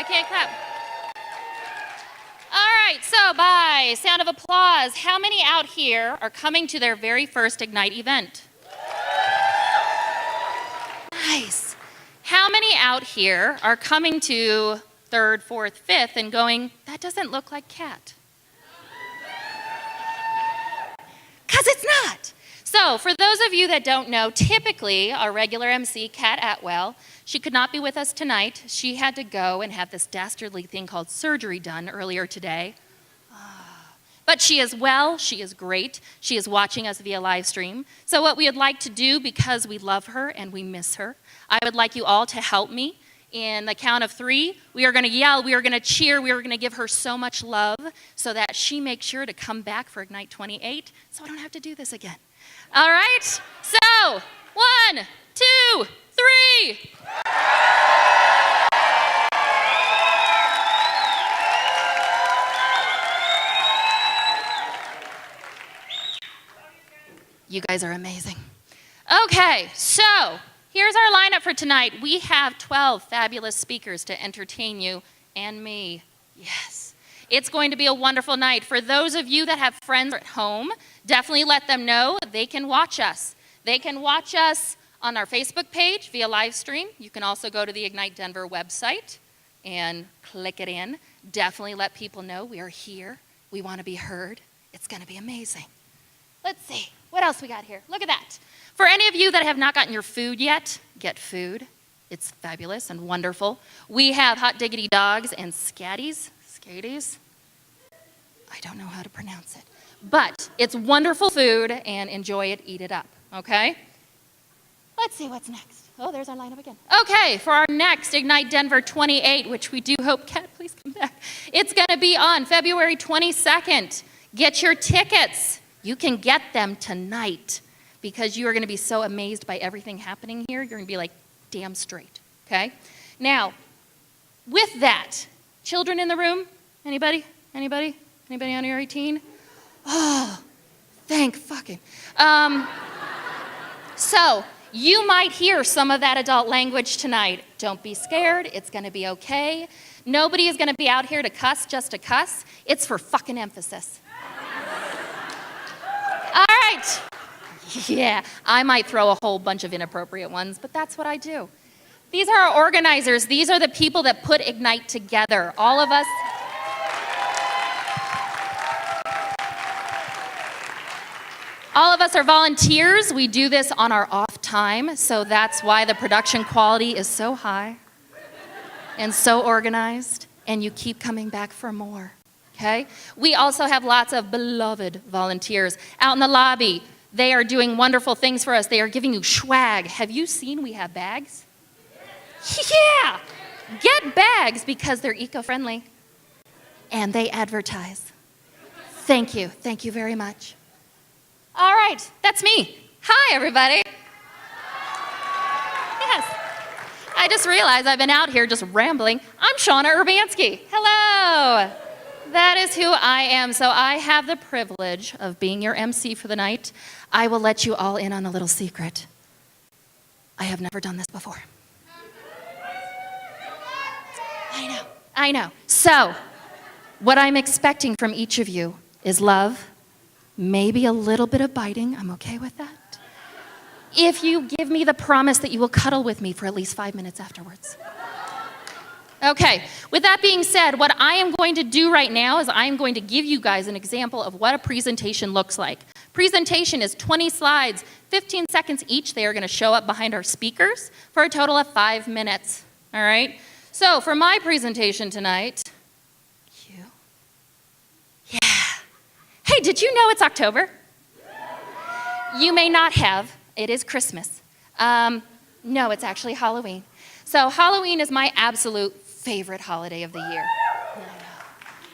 I can't clap. All right, so by sound of applause, how many out here are coming to their very first Ignite event? Nice. How many out here are coming to third, fourth, fifth and going, that doesn't look like Kat? Because it's not. So for those of you that don't know, typically our regular MC, Kat Atwell, she could not be with us tonight. She had to go and have this dastardly thing called surgery done earlier today. But she is well, she is great. She is watching us via live stream. So what we would like to do, because we love her and we miss her, I would like you all to help me. In the count of 3, we are going to yell, we are going to cheer, we are going to give her so much love so that she makes sure to come back for Ignite 28 so I don't have to do this again. All right? So, 1, 2, 3. You guys are amazing. Okay, so here's our lineup for tonight. We have 12 fabulous speakers to entertain you and me. Yes. It's going to be a wonderful night. For those of you that have friends at home, definitely let them know they can watch us. They can watch us on our Facebook page via live stream. You can also go to the Ignite Denver website and click it in. Definitely let people know we are here. We want to be heard. It's going to be amazing. Let's see. What else we got here? Look at that. For any of you that have not gotten your food yet, get food. It's fabulous and wonderful. We have hot diggity dogs and scatties. Scatties? I don't know how to pronounce it. But it's wonderful food and enjoy it, eat it up, okay? Let's see what's next. Oh, there's our lineup again. Okay, for our next Ignite Denver 28, which we do hope, Kat, please come back. It's going to be on February 22nd. Get your tickets. You can get them tonight because you are going to be so amazed by everything happening here. You're going to be like, damn straight, okay? Now, with that, children in the room? Anybody? Anybody? Anybody under 18? Oh, thank fucking. So, you might hear some of that adult language tonight. Don't be scared. It's going to be okay. Nobody is going to be out here to cuss just to cuss. It's for fucking emphasis. All right. Yeah, I might throw a whole bunch of inappropriate ones, but that's what I do. These are our organizers. These are the people that put Ignite together. All of us. All of us are volunteers. We do this on our off time, so that's why the production quality is so high and so organized, and you keep coming back for more. Okay? We also have lots of beloved volunteers out in the lobby. They are doing wonderful things for us. They are giving you swag. Have you seen we have bags? Yeah! Get bags because they're eco-friendly and they advertise. Thank you. Thank you very much. All right, that's me. Hi, everybody. Yes. I just realized I've been out here just rambling. I'm Shauna Urbanski. Hello. That is who I am. So I have the privilege of being your MC for the night. I will let you all in on a little secret. I have never done this before. I know. So, what I'm expecting from each of you is love, maybe a little bit of biting. I'm okay with that. If you give me the promise that you will cuddle with me for at least 5 minutes afterwards. Okay, with that being said, what I am going to do right now is I am going to give you guys an example of what a presentation looks like. Presentation is 20 slides, 15 seconds each. They are going to show up behind our speakers for a total of 5 minutes, all right? So for my presentation tonight, yeah. Hey, did you know it's October? You may not have. It is Christmas. No, it's actually Halloween. So Halloween is my absolute favorite holiday of the year.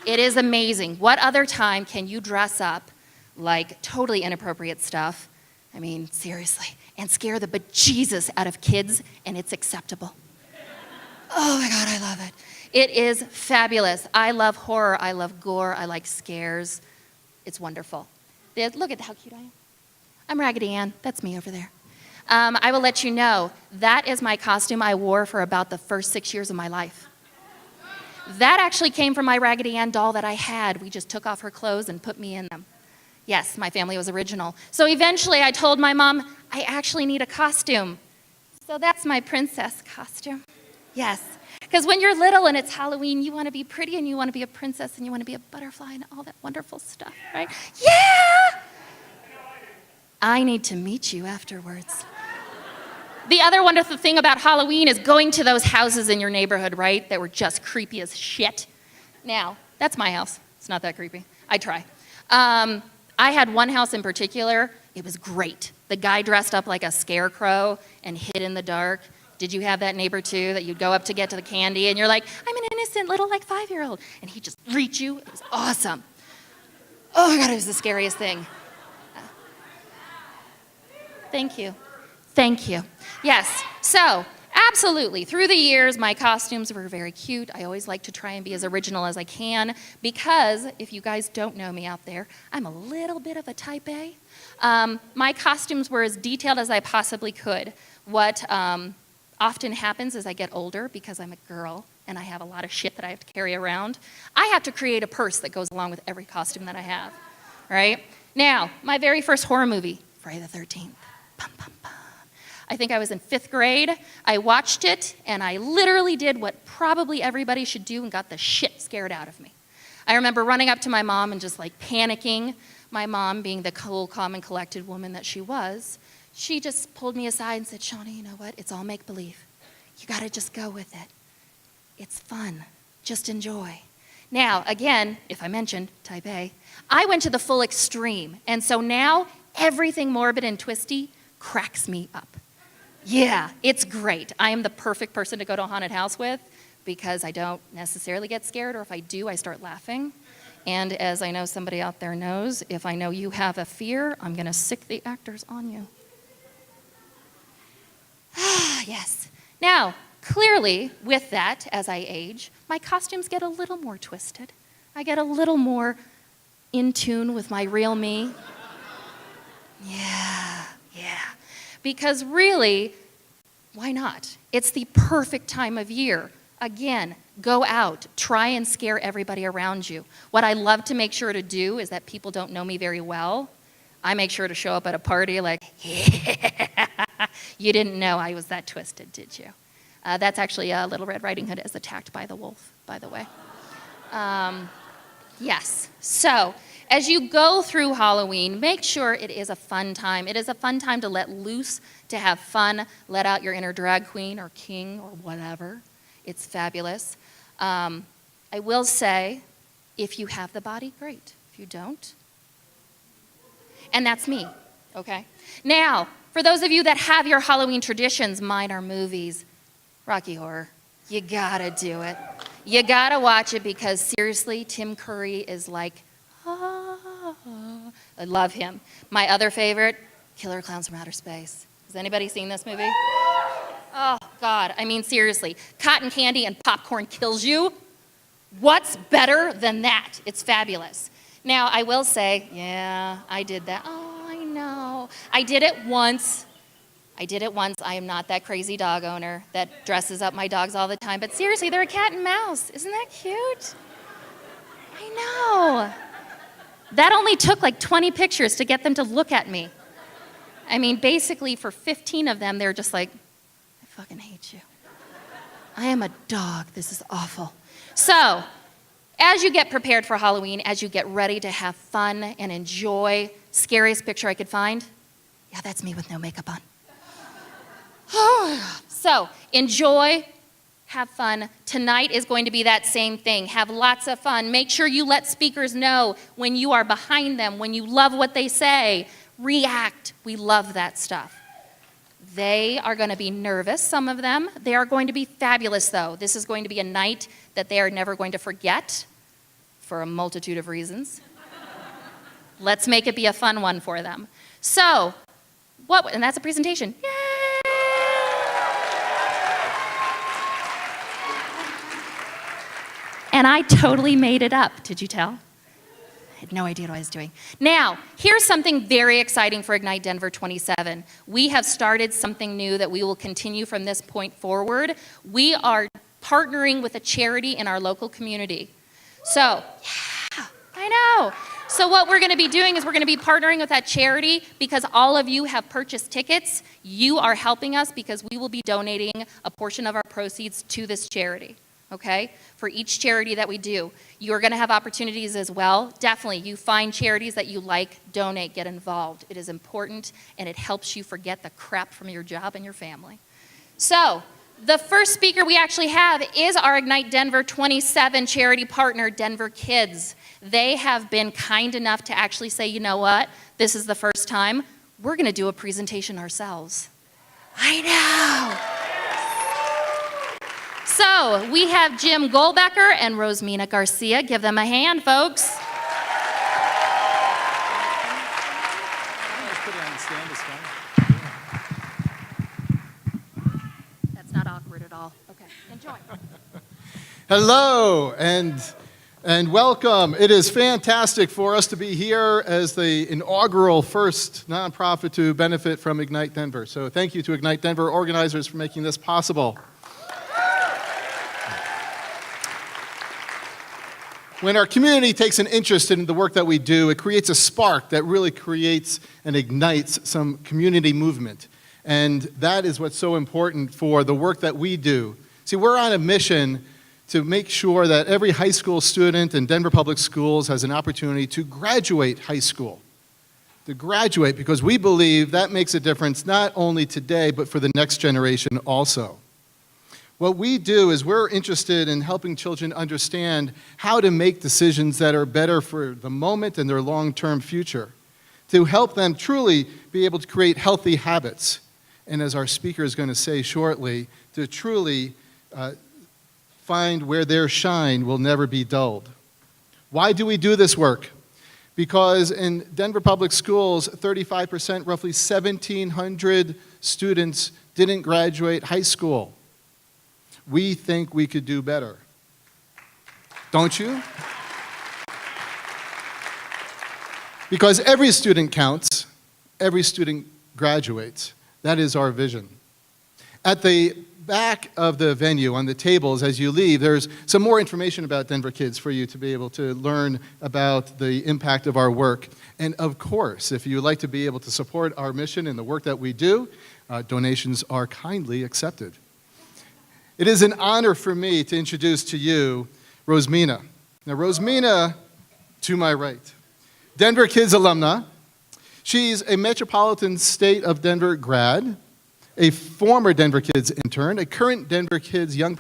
It is amazing. What other time can you dress up like totally inappropriate stuff? I mean, seriously. And scare the bejesus out of kids, and it's acceptable. Oh my God, I love it. It is fabulous. I love horror. I love gore. I like scares. It's wonderful. Look at how cute I am. I'm Raggedy Ann. That's me over there. I will let you know, that is my costume I wore for about the first 6 years of my life. That actually came from my Raggedy Ann doll that I had. We just took off her clothes and put me in them. Yes, my family was original. So eventually I told my mom, I actually need a costume. So that's my princess costume. Yes. Because when you're little and it's Halloween, you want to be pretty and you want to be a princess and you want to be a butterfly and all that wonderful stuff, right? Yeah! I need to meet you afterwards. The other wonderful thing about Halloween is going to those houses in your neighborhood, right, that were just creepy as shit. Now, that's my house. It's not that creepy. I try. I had one house in particular. It was great. The guy dressed up like a scarecrow and hid in the dark. Did you have that neighbor too, that you'd go up to get to the candy and you're like, I'm an innocent little like 5-year-old, and he'd just reach you? It was awesome. Oh my God, it was the scariest thing. Thank you. Thank you. Yes, so absolutely. Through the years, my costumes were very cute. I always like to try and be as original as I can because, if you guys don't know me out there, I'm a little bit of a type A. My costumes were as detailed as I possibly could. What often happens as I get older, because I'm a girl and I have a lot of shit that I have to carry around, I have to create a purse that goes along with every costume that I have, right? Now, my very first horror movie, Friday the 13th. Bum, bum, bum. I think I was in 5th grade. I watched it, and I literally did what probably everybody should do and got the shit scared out of me. I remember running up to my mom and just like panicking. My mom, being the cool, calm, and collected woman that she was, she just pulled me aside and said, Shawnee, you know what? It's all make-believe. You gotta just go with it. It's fun. Just enjoy. Now, again, if I mentioned type A, I went to the full extreme. And so now everything morbid and twisty cracks me up. Yeah, it's great. I am the perfect person to go to a haunted house with because I don't necessarily get scared, or if I do, I start laughing. And as I know somebody out there knows, if I know you have a fear, I'm gonna sick the actors on you. Yes. Now, clearly, with that, as I age, my costumes get a little more twisted. I get a little more in tune with my real me. Yeah. Because really, why not? It's the perfect time of year. Again, go out, try and scare everybody around you. What I love to make sure to do is that people don't know me very well. I make sure to show up at a party like, yeah. You didn't know I was that twisted, did you? That's actually Little Red Riding Hood is attacked by the wolf, by the way. Yes, so as you go through Halloween, make sure it is a fun time. It is a fun time to let loose, to have fun, let out your inner drag queen or king or whatever. It's fabulous. I will say, if you have the body, great. If you don't, and that's me, okay? Now, for those of you that have your Halloween traditions, mine are movies. Rocky Horror, you gotta do it. You gotta watch it because seriously, Tim Curry is like, I love him. My other favorite, Killer Clowns from Outer Space. Has anybody seen this movie? Oh, God, I mean, seriously. Cotton candy and popcorn kills you. What's better than that? It's fabulous. Now, I will say, yeah, I did that. Oh, I know. I did it once. I am not that crazy dog owner that dresses up my dogs all the time. But seriously, they're a cat and mouse. Isn't that cute? I know. That only took like 20 pictures to get them to look at me. I mean, basically, for 15 of them, they're just like, I fucking hate you. I am a dog. This is awful. So, as you get prepared for Halloween, as you get ready to have fun and enjoy, scariest picture I could find? Yeah, that's me with no makeup on. So, enjoy, have fun. Tonight is going to be that same thing. Have lots of fun. Make sure you let speakers know when you are behind them, when you love what they say. React. We love that stuff. They are going to be nervous, some of them. They are going to be fabulous, though. This is going to be a night that they are never going to forget for a multitude of reasons. Let's make it be a fun one for them. So, and that's a presentation. Yay! And I totally made it up. Did you tell? I had no idea what I was doing. Now, here's something very exciting for Ignite Denver 27. We have started something new that we will continue from this point forward. We are partnering with a charity in our local community. So, yeah, I know. So what we're going to be doing is we're going to be partnering with that charity because all of you have purchased tickets. You are helping us because we will be donating a portion of our proceeds to this charity, okay? For each charity that we do. You're going to have opportunities as well. Definitely, you find charities that you like, donate, get involved. It is important, and it helps you forget the crap from your job and your family. So, the first speaker we actually have is our Ignite Denver 27 charity partner, Denver Kids. They have been kind enough to actually say, you know what, this is the first time, we're going to do a presentation ourselves. I know. So we have Jim Goldbecker and Rosemina Garcia. Give them a hand, folks. That's not awkward at all. Okay, enjoy. Hello, and welcome. It is fantastic for us to be here as the inaugural first nonprofit to benefit from Ignite Denver. So thank you to Ignite Denver organizers for making this possible. When our community takes an interest in the work that we do, it creates a spark that really creates and ignites some community movement. And that is what's so important for the work that we do. See, we're on a mission to make sure that every high school student in Denver Public Schools has an opportunity to graduate high school. To graduate, because we believe that makes a difference not only today, but for the next generation also. What we do is we're interested in helping children understand how to make decisions that are better for the moment and their long-term future, to help them truly be able to create healthy habits, and as our speaker is going to say shortly, to truly find where their shine will never be dulled. Why do we do this work? Because in Denver Public Schools, 35%, roughly 1,700 students didn't graduate high school. We think we could do better. Don't you? Because every student counts, every student graduates. That is our vision. At the back of the venue, on the tables as you leave, there's some more information about Denver Kids for you to be able to learn about the impact of our work. And of course, if you'd like to be able to support our mission and the work that we do, donations are kindly accepted. It is an honor for me to introduce to you Rosemina. Now, Rosemina, to my right, Denver Kids alumna. She's a Metropolitan State of Denver grad, a former Denver Kids intern, a current Denver Kids Young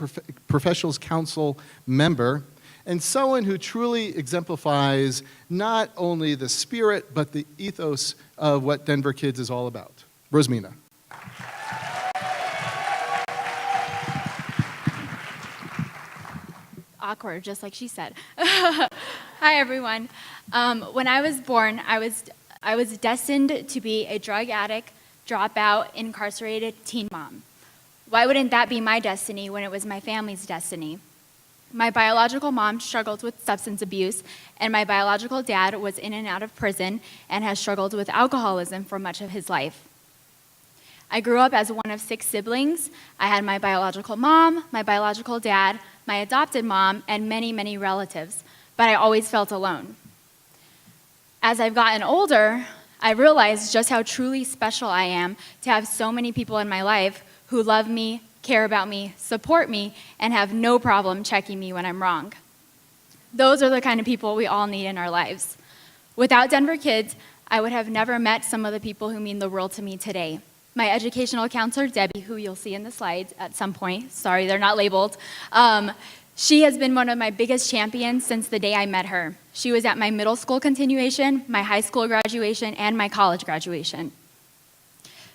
Professionals Council member, and someone who truly exemplifies not only the spirit, but the ethos of what Denver Kids is all about. Rosemina. Awkward, just like she said. Hi, everyone. When I was born, I was destined to be a drug addict, dropout, incarcerated teen mom. Why wouldn't that be my destiny when it was my family's destiny? My biological mom struggled with substance abuse, and my biological dad was in and out of prison and has struggled with alcoholism for much of his life. I grew up as one of 6 siblings. I had my biological mom, my biological dad, my adopted mom, and many, many relatives, but I always felt alone. As I've gotten older, I realized just how truly special I am to have so many people in my life who love me, care about me, support me, and have no problem checking me when I'm wrong. Those are the kind of people we all need in our lives. Without Denver Kids, I would have never met some of the people who mean the world to me today. My educational counselor, Debbie, who you'll see in the slides at some point, sorry, they're not labeled, she has been one of my biggest champions since the day I met her. She was at my middle school continuation, my high school graduation, and my college graduation.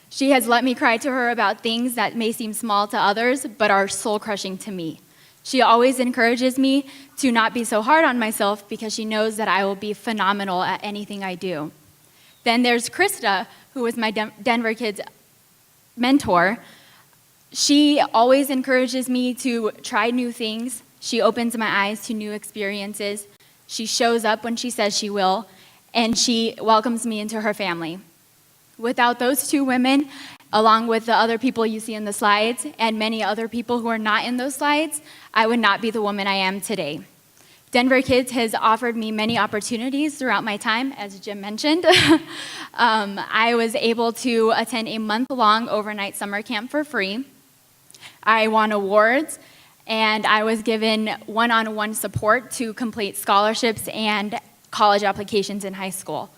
She has let me cry to her about things that may seem small to others, but are soul-crushing to me. She always encourages me to not be so hard on myself because she knows that I will be phenomenal at anything I do. Then there's Krista, who was my Denver Kids mentor. She always encourages me to try new things. She opens my eyes to new experiences. She shows up when she says she will, and she welcomes me into her family. Without those 2 women, along with the other people you see in the slides and many other people who are not in those slides, I would not be the woman I am today. Denver Kids has offered me many opportunities throughout my time, as Jim mentioned. I was able to attend a month-long overnight summer camp for free. I won awards, and I was given one-on-one support to complete scholarships and college applications in high school.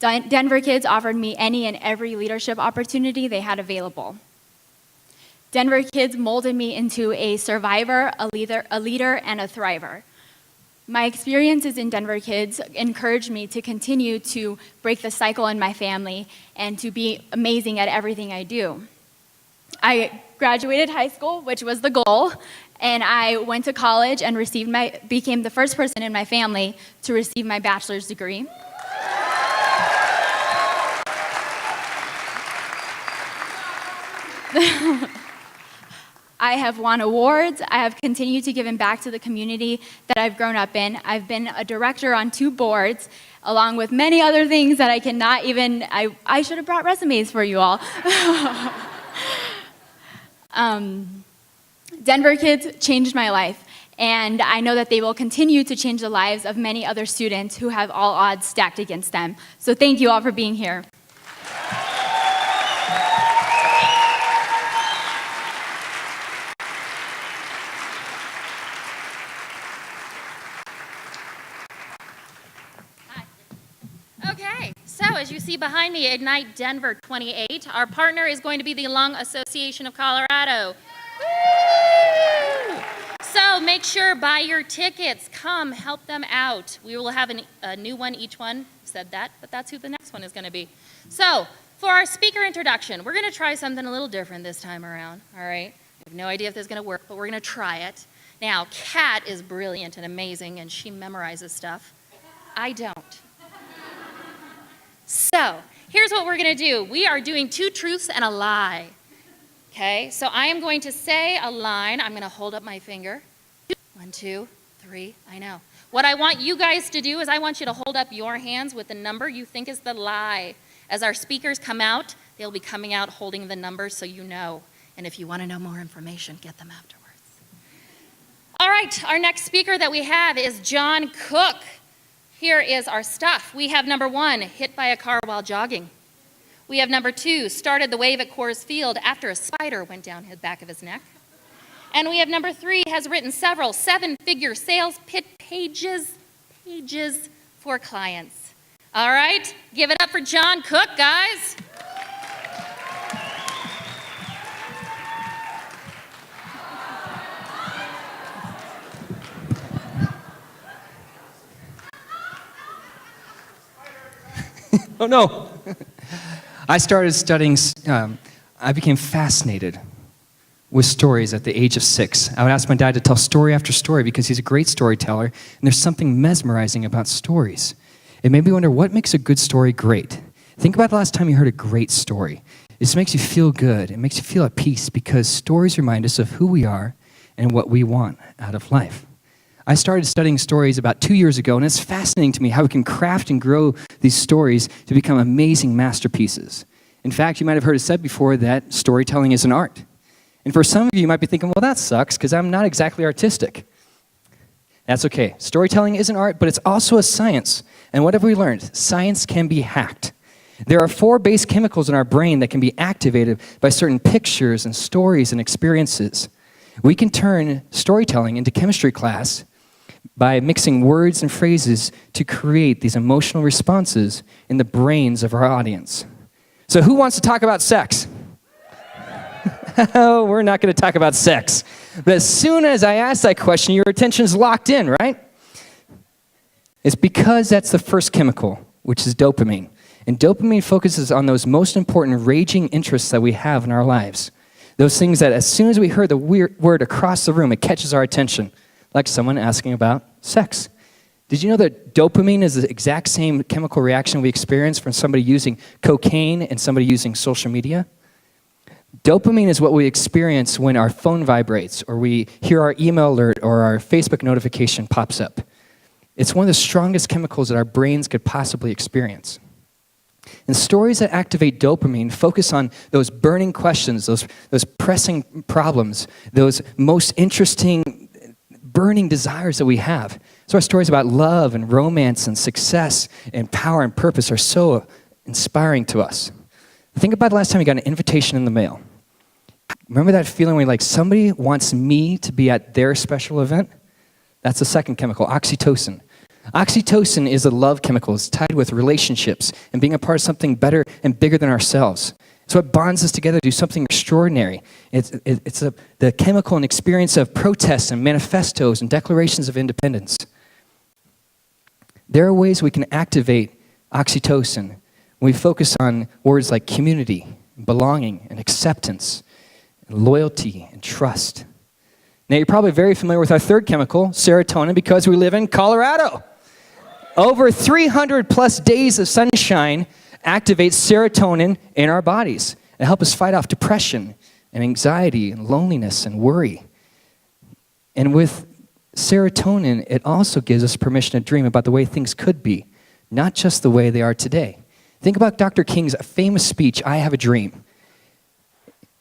Denver Kids offered me any and every leadership opportunity they had available. Denver Kids molded me into a survivor, a leader, and a thriver. My experiences in Denver Kids encouraged me to continue to break the cycle in my family and to be amazing at everything I do. I graduated high school, which was the goal, and I went to college and became the first person in my family to receive my bachelor's degree. I have won awards. I have continued to give back to the community that I've grown up in. I've been a director on 2 boards, along with many other things that I cannot even, I should have brought resumes for you all. Denver Kids changed my life, and I know that they will continue to change the lives of many other students who have all odds stacked against them. So thank you all for being here. Okay, so as you see behind me, Ignite Denver 28, our partner is going to be the Lung Association of Colorado. Woo! So make sure, buy your tickets, come help them out. We will have a new one, each one said that, but that's who the next one is going to be. So for our speaker introduction, we're going to try something a little different this time around, all right? I have no idea if this is going to work, but we're going to try it. Now, Kat is brilliant and amazing, and she memorizes stuff. I don't. So, here's what we're going to do. We are doing 2 truths and a lie. Okay? So, I am going to say a line. I'm going to hold up my finger. 1, 2, 3. I know. What I want you guys to do is I want you to hold up your hands with the number you think is the lie. As our speakers come out, they'll be coming out holding the numbers so you know. And if you want to know more information, get them afterwards. All right, our next speaker that we have is John Cook. Here is our stuff. We have number 1, hit by a car while jogging. We have number 2, started the wave at Coors Field after a spider went down the back of his neck. And we have number 3, has written several 7-figure sales pages for clients. All right, give it up for John Cook, guys. Oh, no. I started studying, I became fascinated with stories at the age of 6. I would ask my dad to tell story after story because he's a great storyteller, and there's something mesmerizing about stories. It made me wonder, what makes a good story great? Think about the last time you heard a great story. It just makes you feel good. It makes you feel at peace because stories remind us of who we are and what we want out of life. I started studying stories about 2 years ago, and it's fascinating to me how we can craft and grow these stories to become amazing masterpieces. In fact, you might have heard it said before that storytelling is an art. And for some of you, you might be thinking, well, that sucks because I'm not exactly artistic. That's okay. Storytelling is an art, but it's also a science. And what have we learned? Science can be hacked. There are 4 base chemicals in our brain that can be activated by certain pictures and stories and experiences. We can turn storytelling into chemistry class by mixing words and phrases to create these emotional responses in the brains of our audience. So who wants to talk about sex? Oh, we're not going to talk about sex. But as soon as I ask that question, your attention's locked in, right? It's because that's the first chemical, which is dopamine. And dopamine focuses on those most important raging interests that we have in our lives. Those things that as soon as we heard the word across the room, it catches our attention. Like someone asking about sex. Did you know that dopamine is the exact same chemical reaction we experience from somebody using cocaine and somebody using social media? Dopamine is what we experience when our phone vibrates or we hear our email alert or our Facebook notification pops up. It's one of the strongest chemicals that our brains could possibly experience. And stories that activate dopamine focus on those burning questions, those pressing problems, those most interesting, burning desires that we have. So our stories about love and romance and success and power and purpose are so inspiring to us. Think about the last time you got an invitation in the mail. Remember that feeling when somebody wants me to be at their special event? That's the second chemical, oxytocin. Oxytocin is a love chemical. It's tied with relationships and being a part of something better and bigger than ourselves. It's what bonds us together to do something extraordinary. It's the chemical and experience of protests and manifestos and declarations of independence. There are ways we can activate oxytocin when we focus on words like community, belonging, and acceptance, and loyalty, and trust. Now, you're probably very familiar with our third chemical, serotonin, because we live in Colorado. Over 300 plus days of sunshine activates serotonin in our bodies and help us fight off depression and anxiety and loneliness and worry. And with serotonin, it also gives us permission to dream about the way things could be, not just the way they are today. Think about Dr. King's famous speech, "I Have a Dream."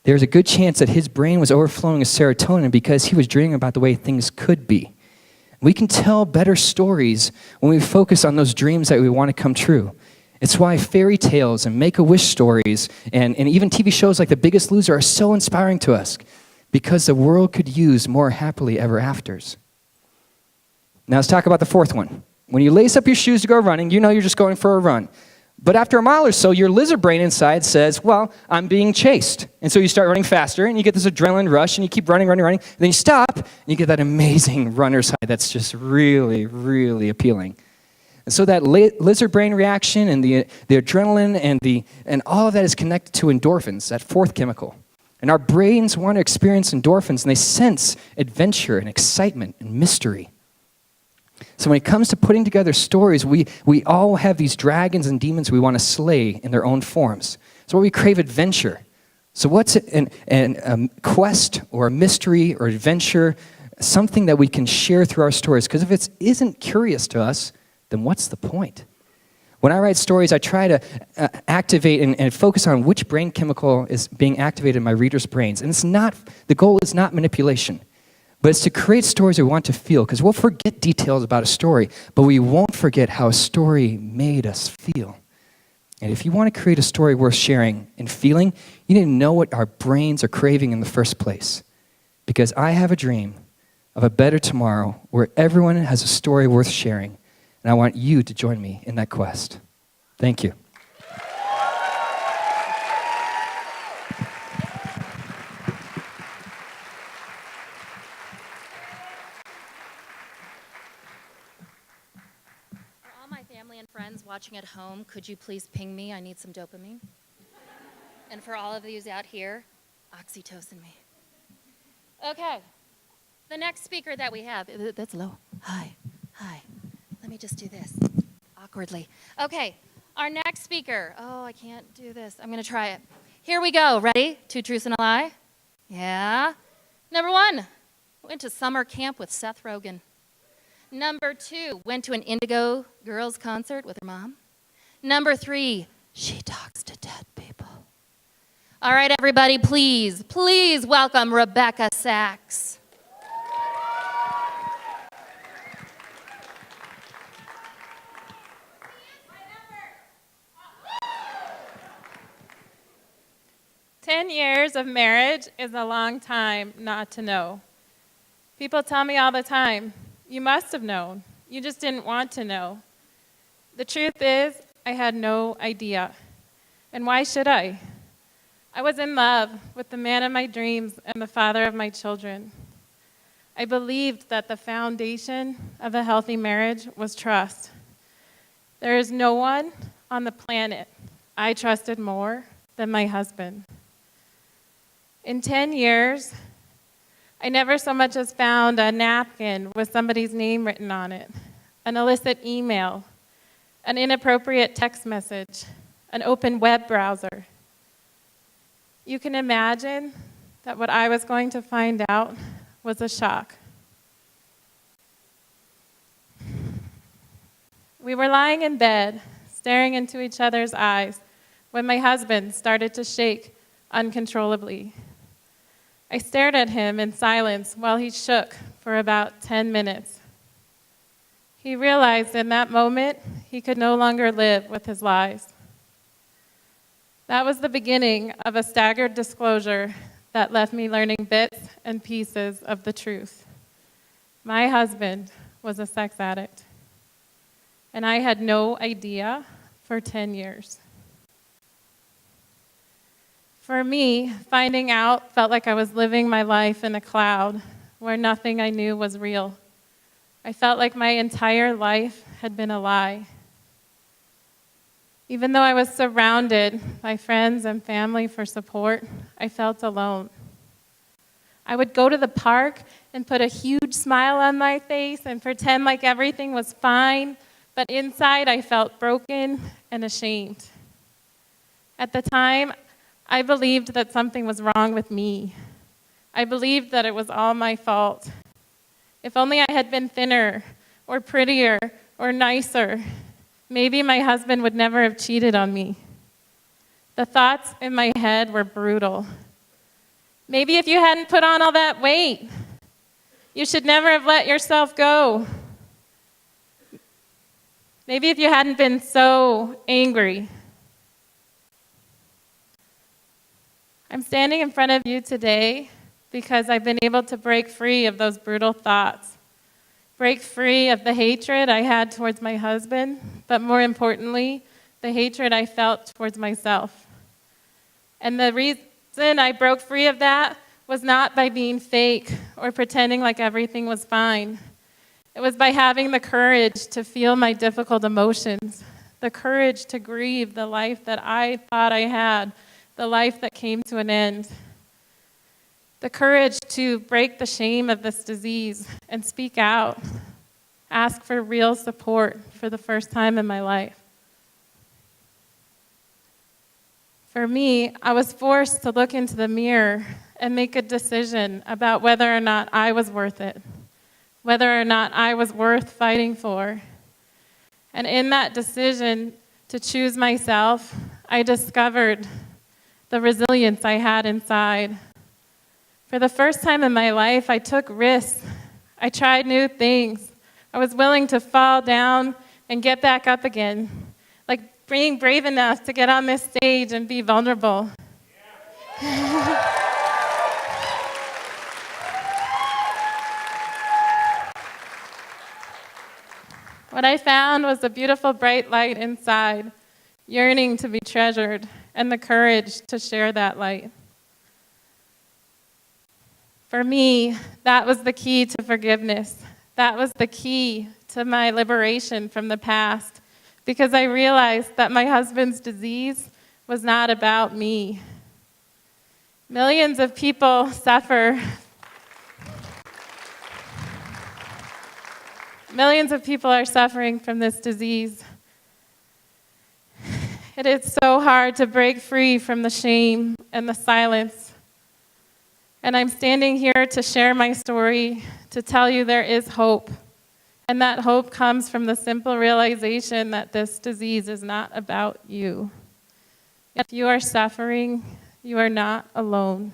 There's a good chance that his brain was overflowing with serotonin because he was dreaming about the way things could be. We can tell better stories when we focus on those dreams that we want to come true. It's why fairy tales and make-a-wish stories and even TV shows like The Biggest Loser are so inspiring to us, because the world could use more happily ever afters. Now let's talk about the fourth one. When you lace up your shoes to go running, you know you're just going for a run. But after a mile or so, your lizard brain inside says, well, I'm being chased. And so you start running faster, and you get this adrenaline rush, and you keep running, and then you stop, and you get that amazing runner's high that's just really, really appealing. And so that lizard brain reaction and the adrenaline and all of that is connected to endorphins, that fourth chemical. And our brains want to experience endorphins, and they sense adventure and excitement and mystery. So when it comes to putting together stories, we all have these dragons and demons we want to slay in their own forms. So we crave adventure. So what's a quest or a mystery or adventure, something that we can share through our stories? Because if it isn't curious to us, then what's the point? When I write stories, I try to activate and focus on which brain chemical is being activated in my readers' brains. And the goal is not manipulation. But it's to create stories we want to feel, because we'll forget details about a story, but we won't forget how a story made us feel. And if you want to create a story worth sharing and feeling, you need to know what our brains are craving in the first place. Because I have a dream of a better tomorrow where everyone has a story worth sharing, and I want you to join me in that quest. Thank you. Friends watching at home, could you please ping me? I need some dopamine. And for all of you out here, oxytocin me. Okay, the next speaker that we have, that's low. Hi. Let me just do this awkwardly. Okay, our next speaker. Oh, I can't do this. I'm going to try it. Here we go. Ready? 2 truths and a lie? Yeah. Number 1, went to summer camp with Seth Rogen. Number 2, went to an Indigo Girls concert with her mom. Number 3, she talks to dead people. All right, everybody, please welcome Rebecca Saxe. "10 years of marriage is a long time not to know. People tell me all the time, you must have known. You just didn't want to know. The truth is, I had no idea. And why should I? I was in love with the man of my dreams and the father of my children. I believed that the foundation of a healthy marriage was trust. There is no one on the planet I trusted more than my husband. In 10 years, I never so much as found a napkin with somebody's name written on it, an illicit email, an inappropriate text message, an open web browser. You can imagine that what I was going to find out was a shock. We were lying in bed, staring into each other's eyes, when my husband started to shake uncontrollably. I stared at him in silence while he shook for about 10 minutes. He realized in that moment he could no longer live with his lies. That was the beginning of a staggered disclosure that left me learning bits and pieces of the truth. My husband was a sex addict, and I had no idea for 10 years. For me, finding out felt like I was living my life in a cloud where nothing I knew was real. I felt like my entire life had been a lie. Even though I was surrounded by friends and family for support, I felt alone. I would go to the park and put a huge smile on my face and pretend like everything was fine, but inside I felt broken and ashamed. At the time, I believed that something was wrong with me. I believed that it was all my fault. If only I had been thinner or prettier or nicer, maybe my husband would never have cheated on me. The thoughts in my head were brutal. Maybe if you hadn't put on all that weight, you should never have let yourself go. Maybe if you hadn't been so angry. I'm standing in front of you today because I've been able to break free of those brutal thoughts, break free of the hatred I had towards my husband, but more importantly, the hatred I felt towards myself. And the reason I broke free of that was not by being fake or pretending like everything was fine. It was by having the courage to feel my difficult emotions, the courage to grieve the life that I thought I had, the life that came to an end. The courage to break the shame of this disease and speak out, ask for real support for the first time in my life. For me, I was forced to look into the mirror and make a decision about whether or not I was worth it, whether or not I was worth fighting for. And in that decision to choose myself, I discovered the resilience I had inside. For the first time in my life, I took risks. I tried new things. I was willing to fall down and get back up again, like being brave enough to get on this stage and be vulnerable. What I found was a beautiful bright light inside, yearning to be treasured, and the courage to share that light. For me, that was the key to forgiveness. That was the key to my liberation from the past, because I realized that my husband's disease was not about me. Millions of people suffer. Millions of people are suffering from this disease. It is so hard to break free from the shame and the silence. And I'm standing here to share my story, to tell you there is hope. And that hope comes from the simple realization that this disease is not about you. If you are suffering, you are not alone.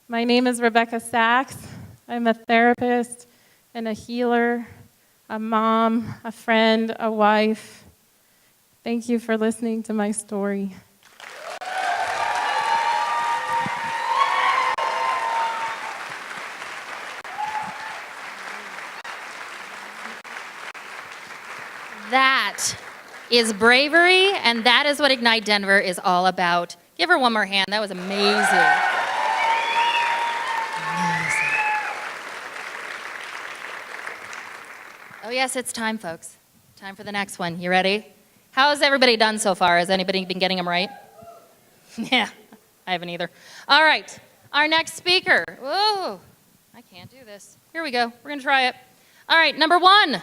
My name is Rebecca Saxe. I'm a therapist and a healer, a mom, a friend, a wife. Thank you for listening to my story. That is bravery, and that is what Ignite Denver is all about. Give her one more hand. That was amazing. Oh, yes, it's time, folks. Time for the next one. You ready? How has everybody done so far? Has anybody been getting them right? Yeah, I haven't either. All right, our next speaker. Whoa, I can't do this. Here we go. We're going to try it. All right, number 1,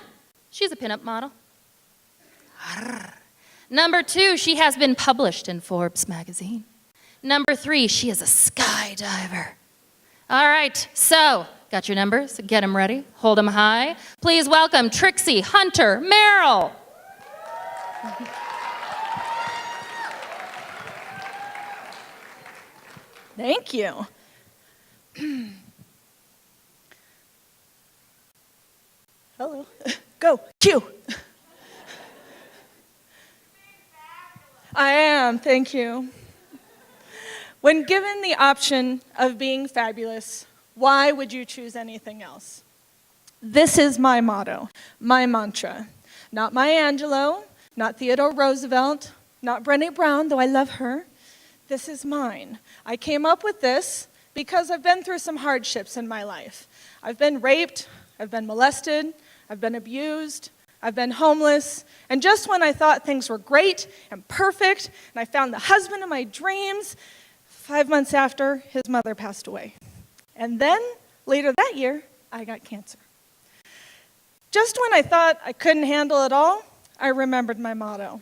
she's a pinup model. Number 2, she has been published in Forbes magazine. Number 3, she is a skydiver. All right, so got your numbers? Get them ready. Hold them high. Please welcome Trixie Hunter-Merrill. Thank you. Hello. Go. Cue. I am. Thank you. When given the option of being fabulous, why would you choose anything else? This is my motto, my mantra. Not Maya Angelou, not Theodore Roosevelt, not Brené Brown, though I love her. This is mine. I came up with this because I've been through some hardships in my life. I've been raped, I've been molested, I've been abused, I've been homeless, and just when I thought things were great and perfect, and I found the husband of my dreams, 5 months after, his mother passed away. And then, later that year, I got cancer. Just when I thought I couldn't handle it all, I remembered my motto.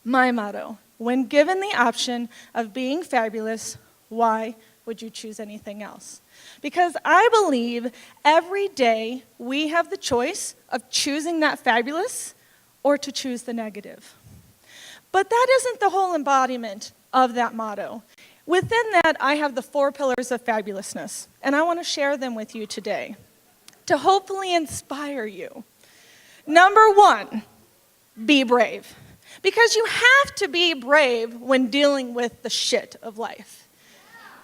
My motto, when given the option of being fabulous, why would you choose anything else? Because I believe every day we have the choice of choosing that fabulous or to choose the negative. But that isn't the whole embodiment of that motto. Within that, I have the 4 pillars of fabulousness, and I want to share them with you today to hopefully inspire you. Number 1, be brave. Because you have to be brave when dealing with the shit of life.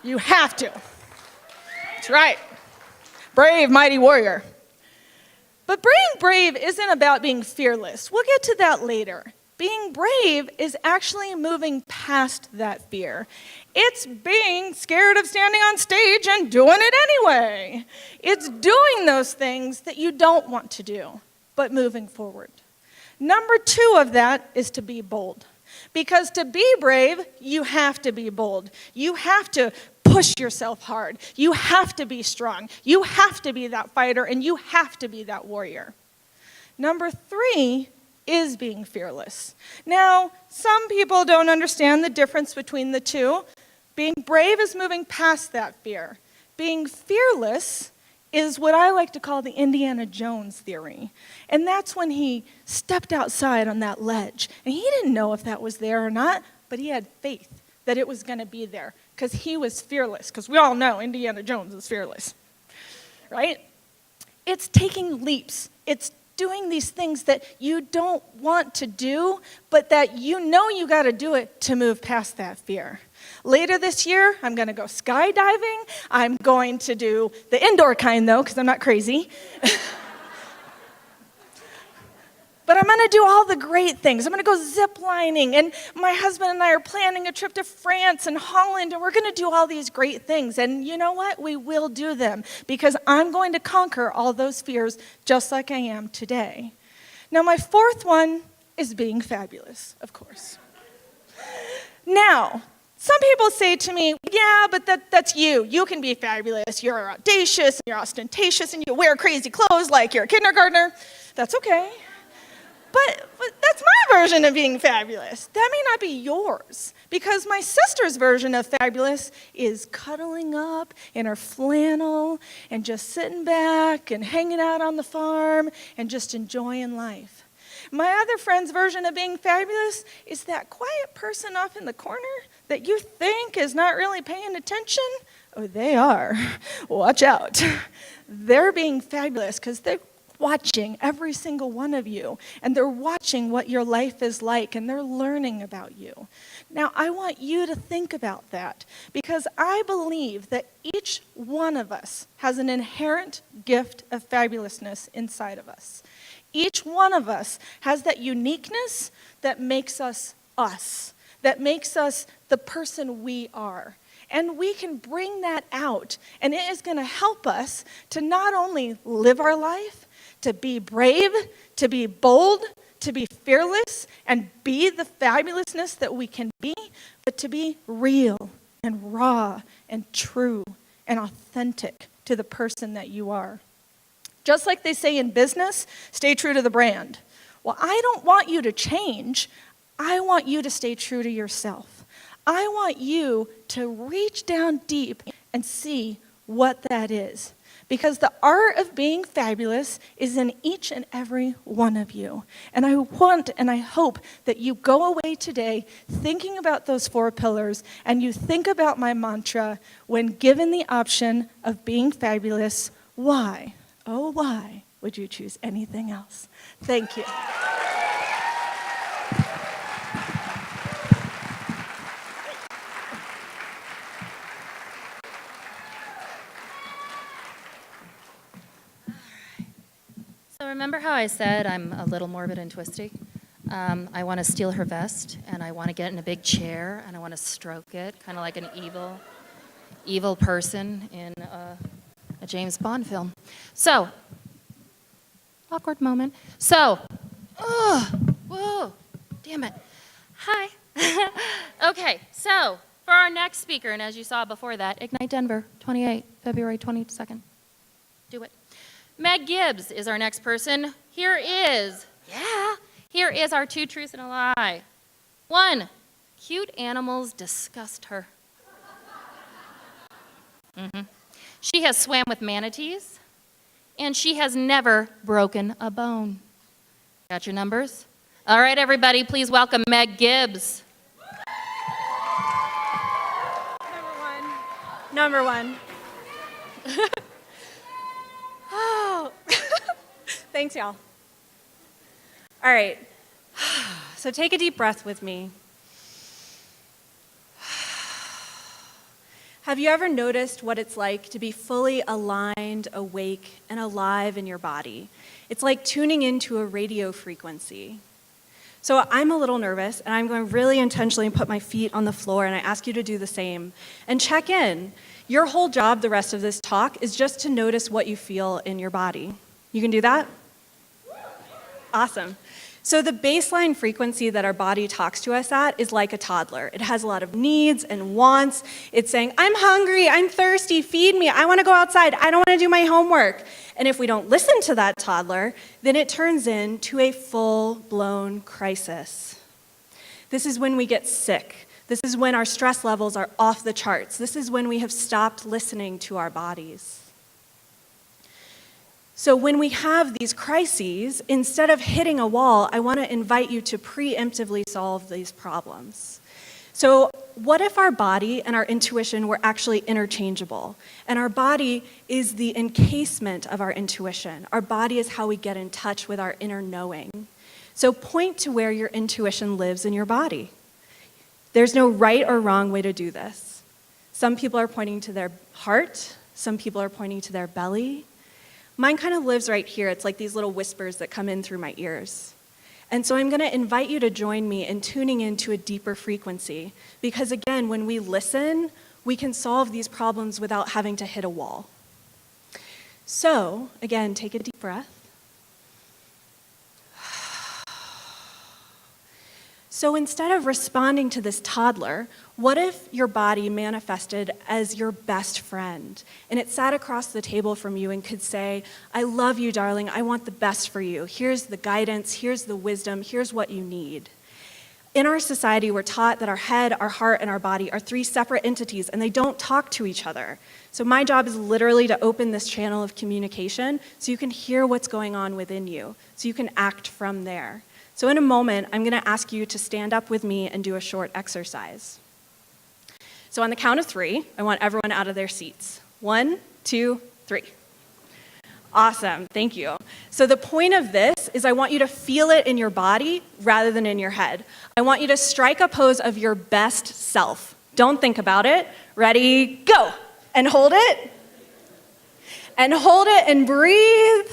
You have to. That's right. Brave, mighty warrior. But being brave isn't about being fearless. We'll get to that later. Being brave is actually moving past that fear. It's being scared of standing on stage and doing it anyway. It's doing those things that you don't want to do, but moving forward. Number 2 of that is to be bold. Because to be brave, you have to be bold. You have to push yourself hard. You have to be strong. You have to be that fighter, and you have to be that warrior. Number 3 is being fearless. Now, some people don't understand the difference between the two. Being brave is moving past that fear. Being fearless is what I like to call the Indiana Jones theory. And that's when he stepped outside on that ledge. And he didn't know if that was there or not, but he had faith that it was going to be there because he was fearless. Because we all know Indiana Jones is fearless, right? It's taking leaps. It's doing these things that you don't want to do, but that you know you got to do it to move past that fear. Later this year, I'm going to go skydiving. I'm going to do the indoor kind, though, because I'm not crazy. But I'm going to do all the great things. I'm going to go zip lining, and my husband and I are planning a trip to France and Holland, and we're going to do all these great things. And you know what? We will do them because I'm going to conquer all those fears just like I am today. Now, my 4th one is being fabulous, of course. Now, some people say to me, yeah, but that's you. You can be fabulous. You're audacious, and you're ostentatious, and you wear crazy clothes like you're a kindergartner. That's okay. But that's my version of being fabulous. That may not be yours, because my sister's version of fabulous is cuddling up in her flannel and just sitting back and hanging out on the farm and just enjoying life. My other friend's version of being fabulous is that quiet person off in the corner that you think is not really paying attention. Oh, they are. Watch out. They're being fabulous because they're watching every single one of you, and they're watching what your life is like, and they're learning about you. Now, I want you to think about that, because I believe that each one of us has an inherent gift of fabulousness inside of us. Each one of us has that uniqueness that makes us, that makes us the person we are. And we can bring that out, and it is going to help us to not only live our life, to be brave, to be bold, to be fearless, and be the fabulousness that we can be, but to be real and raw and true and authentic to the person that you are. Just like they say in business, stay true to the brand. Well, I don't want you to change. I want you to stay true to yourself. I want you to reach down deep and see what that is. because the art of being fabulous is in each and every one of you. And I want and I hope that you go away today thinking about those 4 pillars, and you think about my mantra: when given the option of being fabulous, why, oh why, would you choose anything else? Thank you. So remember how I said I'm a little morbid and twisty? I want to steal her vest, and I want to get in a big chair, and I want to stroke it, kind of like an evil person in a James Bond film. So, awkward moment. So, whoa, damn it. Hi. Okay, so for our next speaker, and as you saw before that, Ignite Denver, February 22nd. Do it. Meg Gibbs is our next person. Here is our 2 truths and a lie. 1, cute animals disgust her. She has swam with manatees, and she has never broken a bone. Got your numbers? All right, everybody, please welcome Meg Gibbs. Number one. Oh, thanks, y'all. All right, so take a deep breath with me. Have you ever noticed what it's like to be fully aligned, awake, and alive in your body? It's like tuning into a radio frequency. So I'm a little nervous, and I'm going to really intentionally put my feet on the floor, and I ask you to do the same. And check in. Your whole job the rest of this talk is just to notice what you feel in your body. You can do that? Awesome. So the baseline frequency that our body talks to us at is like a toddler. It has a lot of needs and wants. It's saying, I'm hungry, I'm thirsty, feed me, I want to go outside, I don't want to do my homework. And if we don't listen to that toddler, then it turns into a full-blown crisis. This is when we get sick. This is when our stress levels are off the charts. This is when we have stopped listening to our bodies. So when we have these crises, instead of hitting a wall, I want to invite you to preemptively solve these problems. So what if our body and our intuition were actually interchangeable? And our body is the encasement of our intuition. Our body is how we get in touch with our inner knowing. So point to where your intuition lives in your body. There's no right or wrong way to do this. Some people are pointing to their heart. Some people are pointing to their belly. Mine kind of lives right here. It's like these little whispers that come in through my ears. And so I'm going to invite you to join me in tuning into a deeper frequency. Because again, when we listen, we can solve these problems without having to hit a wall. So, again, take a deep breath. So instead of responding to this toddler, what if your body manifested as your best friend? And it sat across the table from you and could say, I love you, darling. I want the best for you. Here's the guidance. Here's the wisdom. Here's what you need. In our society, we're taught that our head, our heart, and our body are 3 separate entities, and they don't talk to each other. So my job is literally to open this channel of communication so you can hear what's going on within you, so you can act from there. So in a moment, I'm going to ask you to stand up with me and do a short exercise. So on the count of 3, I want everyone out of their seats. 1, 2, 3. Awesome, thank you. So the point of this is I want you to feel it in your body rather than in your head. I want you to strike a pose of your best self. Don't think about it. Ready, go. And hold it. And hold it and breathe.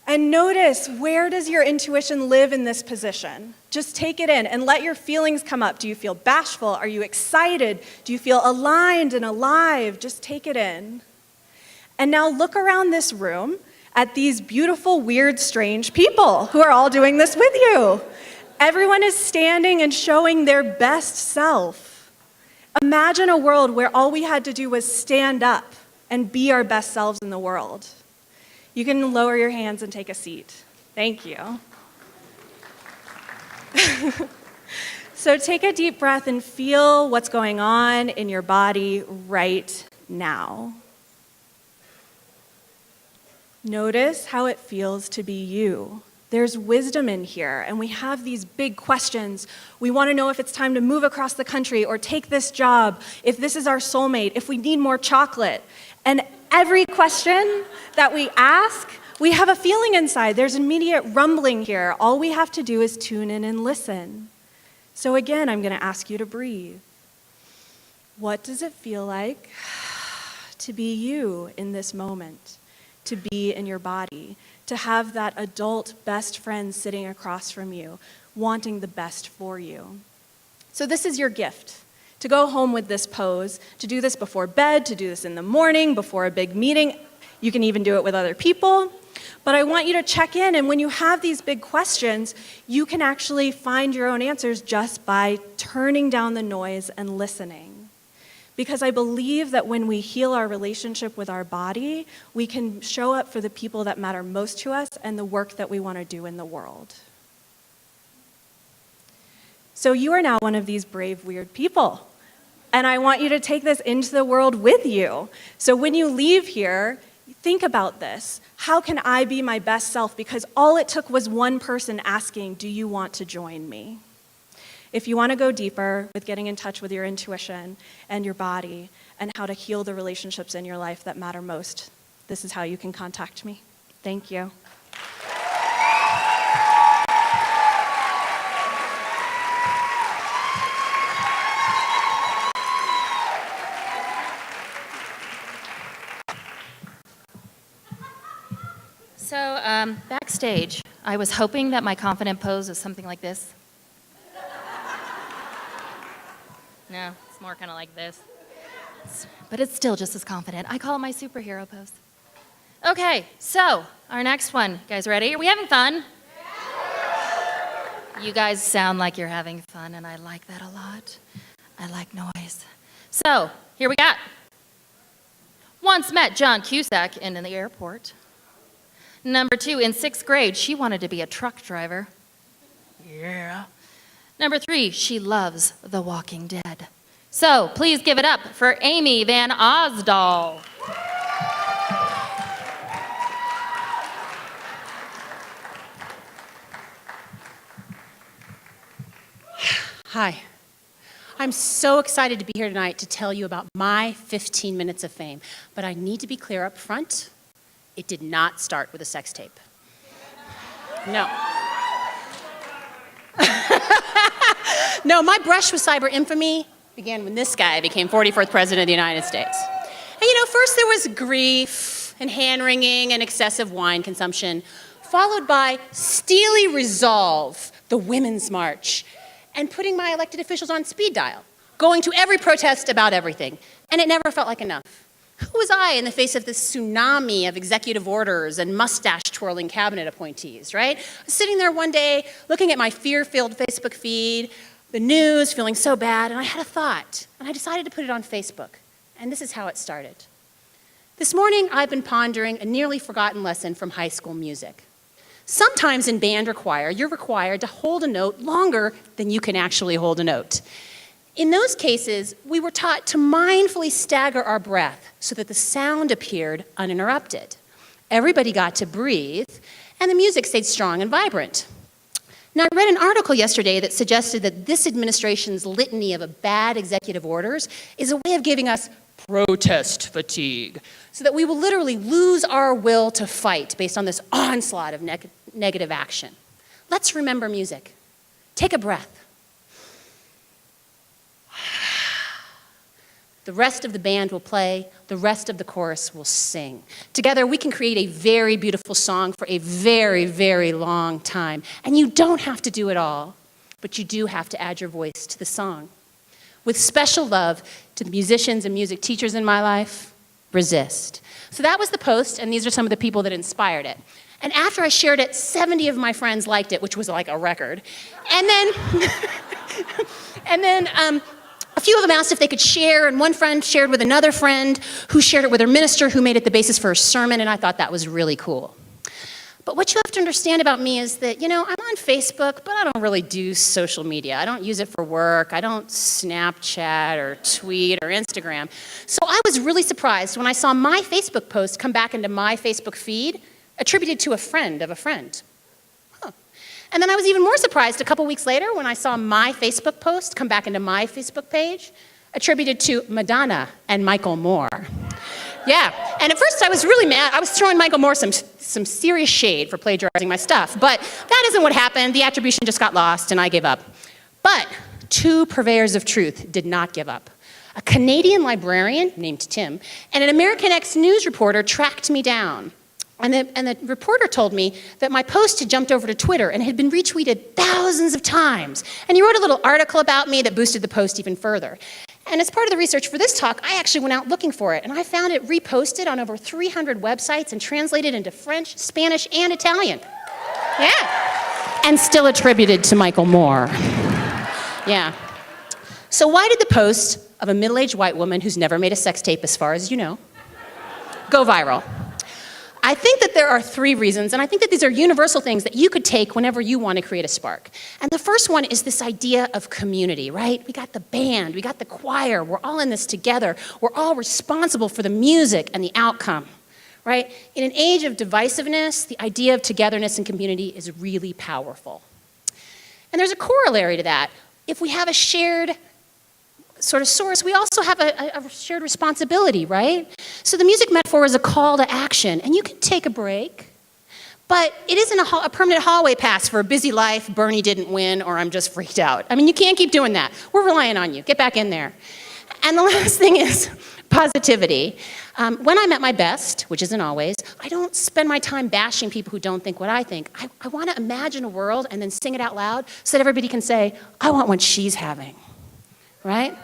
And notice, where does your intuition live in this position? Just take it in and let your feelings come up. Do you feel bashful? Are you excited? Do you feel aligned and alive? Just take it in. And now look around this room at these beautiful, weird, strange people who are all doing this with you. Everyone is standing and showing their best self. Imagine a world where all we had to do was stand up and be our best selves in the world. You can lower your hands and take a seat. Thank you. So take a deep breath and feel what's going on in your body right now. Notice how it feels to be you. There's wisdom in here, and we have these big questions. We want to know if it's time to move across the country or take this job, if this is our soulmate, if we need more chocolate. And every question that we ask, we have a feeling inside. There's immediate rumbling here. All we have to do is tune in and listen. So again, I'm going to ask you to breathe. What does it feel like to be you in this moment? To be in your body? To have that adult best friend sitting across from you, wanting the best for you? So this is your gift. To go home with this pose, to do this before bed, to do this in the morning, before a big meeting. You can even do it with other people. But I want you to check in, and when you have these big questions, you can actually find your own answers just by turning down the noise and listening. Because I believe that when we heal our relationship with our body, we can show up for the people that matter most to us and the work that we want to do in the world. So you are now one of these brave, weird people. And I want you to take this into the world with you. So when you leave here, think about this. How can I be my best self? Because all it took was one person asking, do you want to join me? If you want to go deeper with getting in touch with your intuition and your body and how to heal the relationships in your life that matter most, this is how you can contact me. Thank you. So, backstage, I was hoping that my confident pose was something like this. No, it's more kind of like this. But it's still just as confident. I call it my superhero pose. Okay, so our next one. You guys ready? Are we having fun? You guys sound like you're having fun, and I like that a lot. I like noise. So, here we got. Once met John Cusack in the airport. Number 2, in 6th grade, she wanted to be a truck driver. Yeah. Number 3, she loves The Walking Dead. So please give it up for Aimee van Ausdall. Hi. I'm so excited to be here tonight to tell you about my 15 minutes of fame. But I need to be clear up front. It did not start with a sex tape. No. No, my brush with cyber infamy began when this guy became 44th president of the United States. And first there was grief and hand-wringing and excessive wine consumption, followed by steely resolve, the Women's March, and putting my elected officials on speed dial, going to every protest about everything. And it never felt like enough. Who was I in the face of this tsunami of executive orders and mustache-twirling cabinet appointees, right? I was sitting there one day, looking at my fear-filled Facebook feed, the news, feeling so bad, and I had a thought, and I decided to put it on Facebook. And this is how it started. This morning, I've been pondering a nearly forgotten lesson from high school music. Sometimes in band or choir, you're required to hold a note longer than you can actually hold a note. In those cases, we were taught to mindfully stagger our breath so that the sound appeared uninterrupted. Everybody got to breathe, and the music stayed strong and vibrant. Now, I read an article yesterday that suggested that this administration's litany of bad executive orders is a way of giving us protest fatigue, so that we will literally lose our will to fight based on this onslaught of negative action. Let's remember music. Take a breath. The rest of the band will play, the rest of the chorus will sing. Together, we can create a very beautiful song for a very, very long time. And you don't have to do it all, but you do have to add your voice to the song. With special love to the musicians and music teachers in my life, resist. So that was the post, and these are some of the people that inspired it. And after I shared it, 70 of my friends liked it, which was like a record. And then, a few of them asked if they could share, and one friend shared with another friend who shared it with her minister who made it the basis for her sermon, and I thought that was really cool. But what you have to understand about me is that, I'm on Facebook, but I don't really do social media. I don't use it for work. I don't Snapchat or tweet or Instagram. So I was really surprised when I saw my Facebook post come back into my Facebook feed attributed to a friend of a friend. Huh. And then I was even more surprised a couple weeks later when I saw my Facebook post come back into my Facebook page, attributed to Madonna and Michael Moore. Yeah, and at first I was really mad. I was throwing Michael Moore some serious shade for plagiarizing my stuff, but that isn't what happened. The attribution just got lost and I gave up. But 2 purveyors of truth did not give up. A Canadian librarian named Tim and an American X News reporter tracked me down. And the reporter told me that my post had jumped over to Twitter and had been retweeted thousands of times. And he wrote a little article about me that boosted the post even further. And as part of the research for this talk, I actually went out looking for it, and I found it reposted on over 300 websites and translated into French, Spanish, and Italian. Yeah. And still attributed to Michael Moore. Yeah. So why did the post of a middle-aged white woman who's never made a sex tape, as far as you know, go viral? I think that there are 3 reasons, and I think that these are universal things that you could take whenever you want to create a spark. And the first one is this idea of community, right? We got the band, we got the choir, we're all in this together. We're all responsible for the music and the outcome, right? In an age of divisiveness, the idea of togetherness and community is really powerful. And there's a corollary to that. If we have a shared sort of source, we also have a shared responsibility, right? So the music metaphor is a call to action, and you can take a break, but it isn't a permanent hallway pass for a busy life, Bernie didn't win, or I'm just freaked out. I mean, you can't keep doing that. We're relying on you. Get back in there. And the last thing is positivity. When I'm at my best, which isn't always, I don't spend my time bashing people who don't think what I think. I want to imagine a world and then sing it out loud so that everybody can say, I want what she's having. Right?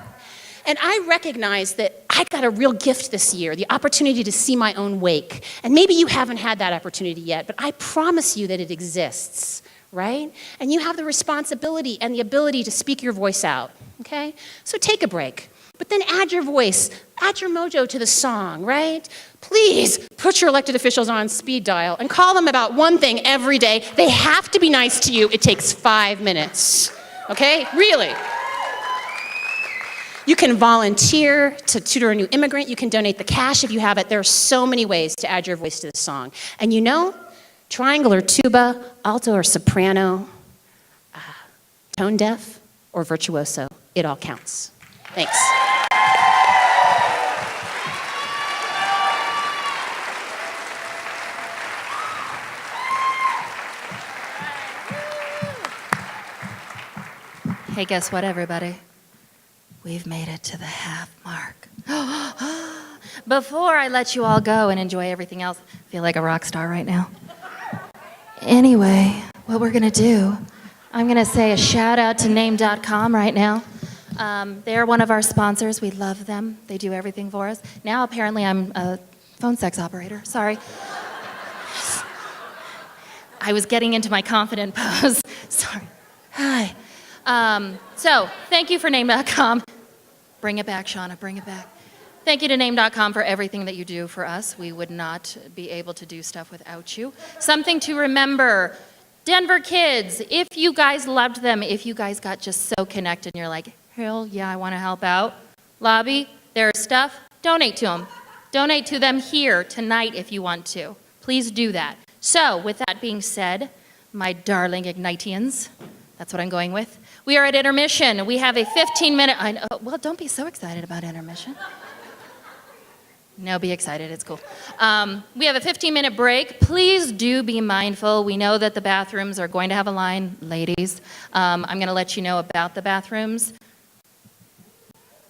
And I recognize that I got a real gift this year, the opportunity to see my own wake. And maybe you haven't had that opportunity yet, but I promise you that it exists, right? And you have the responsibility and the ability to speak your voice out, okay? So take a break, but then add your voice, add your mojo to the song, right? Please put your elected officials on speed dial and call them about one thing every day. They have to be nice to you. It takes 5 minutes, okay? Really. You can volunteer to tutor a new immigrant. You can donate the cash if you have it. There are so many ways to add your voice to the song. And you know, triangle or tuba, alto or soprano, tone deaf or virtuoso, it all counts. Thanks. Hey, guess what, everybody? We've made it to the half mark. Before I let you all go and enjoy everything else, I feel like a rock star right now. Anyway, what we're gonna do, I'm gonna say a shout out to Name.com right now. They're one of our sponsors. We love them. They do everything for us. Now apparently I'm a phone sex operator. Sorry. I was getting into my confident pose. Sorry. Hi. So thank you for Name.com. Bring it back, Shauna, bring it back. Thank you to Name.com for everything that you do for us. We would not be able to do stuff without you. Something to remember, Denver kids, if you guys loved them, if you guys got just so connected and you're like, hell yeah, I want to help out. Lobby, there's stuff, donate to them. Donate to them here tonight if you want to. Please do that. So with that being said, my darling Ignitians, that's what I'm going with. We are at intermission. We have a 15-minute, well, don't be so excited about intermission. No, be excited, it's cool. We have a 15-minute break. Please do be mindful. We know that the bathrooms are going to have a line, ladies. I'm gonna let you know about the bathrooms.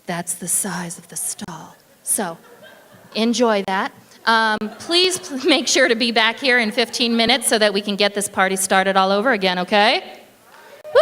That's the size of the stall. So, enjoy that. Please make sure to be back here in 15 minutes so that we can get this party started all over again, okay? Woo!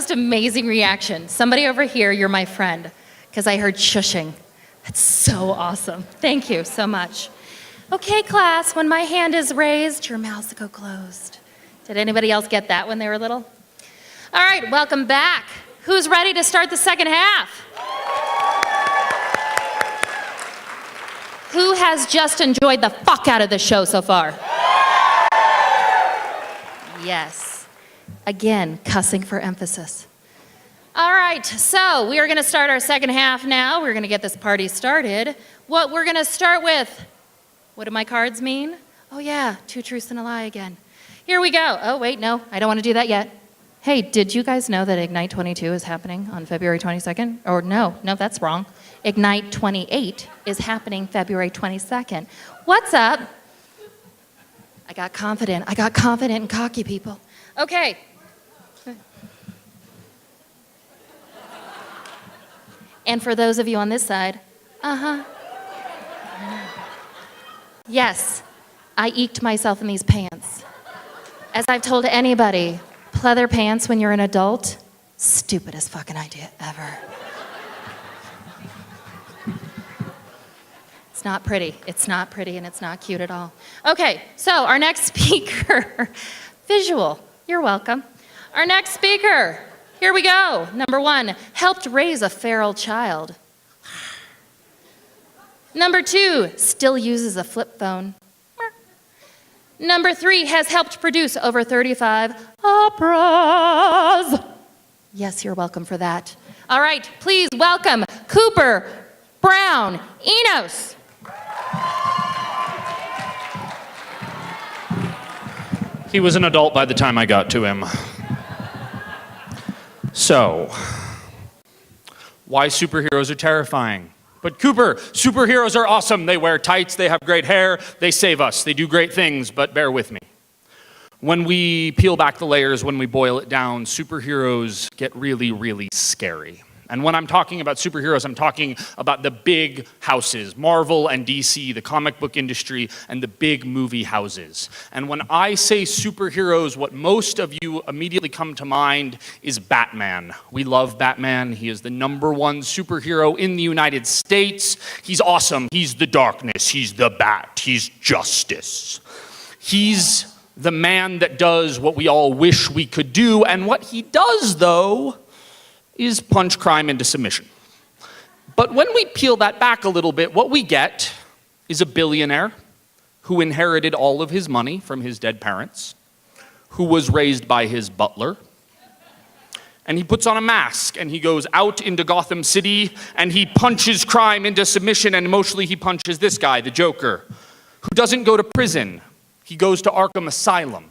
Amazing reaction. Somebody over here, you're my friend, because I heard shushing. That's so awesome. Thank you so much. Okay, class, when my hand is raised, your mouths go closed. Did anybody else get that when they were little? All right, welcome back. Who's ready to start the second half? Who has just enjoyed the fuck out of the show so far? Yes. Again, cussing for emphasis. All right, so we are going to start our second half now. We're going to get this party started. What we're going to start with, what do my cards mean? Oh yeah, 2 truths and a lie again. Here we go. Oh wait, no, I don't want to do that yet. Hey, did you guys know that Ignite 22 is happening on February 22nd? Or no, that's wrong. Ignite 28 is happening February 22nd. What's up? I got confident and cocky, people. Okay. And for those of you on this side, yes, I eked myself in these pants. As I've told anybody, pleather pants when you're an adult, stupidest fucking idea ever. It's not pretty, and it's not cute at all. Okay, so our next speaker, visual, you're welcome. Our next speaker, here we go. Number 1, helped raise a feral child. Number 2, still uses a flip phone. Number 3, has helped produce over 35 operas. Yes, you're welcome for that. All right, please welcome Cooper Braun-Enos. He was an adult by the time I got to him. So, why superheroes are terrifying? But Cooper, superheroes are awesome. They wear tights, they have great hair, they save us, they do great things, but bear with me. When we peel back the layers, when we boil it down, superheroes get really, really scary. And when I'm talking about superheroes, I'm talking about the big houses, Marvel and DC, the comic book industry, and the big movie houses. And when I say superheroes, what most of you immediately come to mind is Batman. We love Batman. He is the #1 superhero in the United States. He's awesome. He's the darkness. He's the bat. He's justice. He's the man that does what we all wish we could do, and what he does, though, is punch crime into submission. But when we peel that back a little bit, what we get is a billionaire who inherited all of his money from his dead parents, who was raised by his butler, and he puts on a mask, and he goes out into Gotham City, and he punches crime into submission, and emotionally he punches this guy, the Joker, who doesn't go to prison. He goes to Arkham Asylum,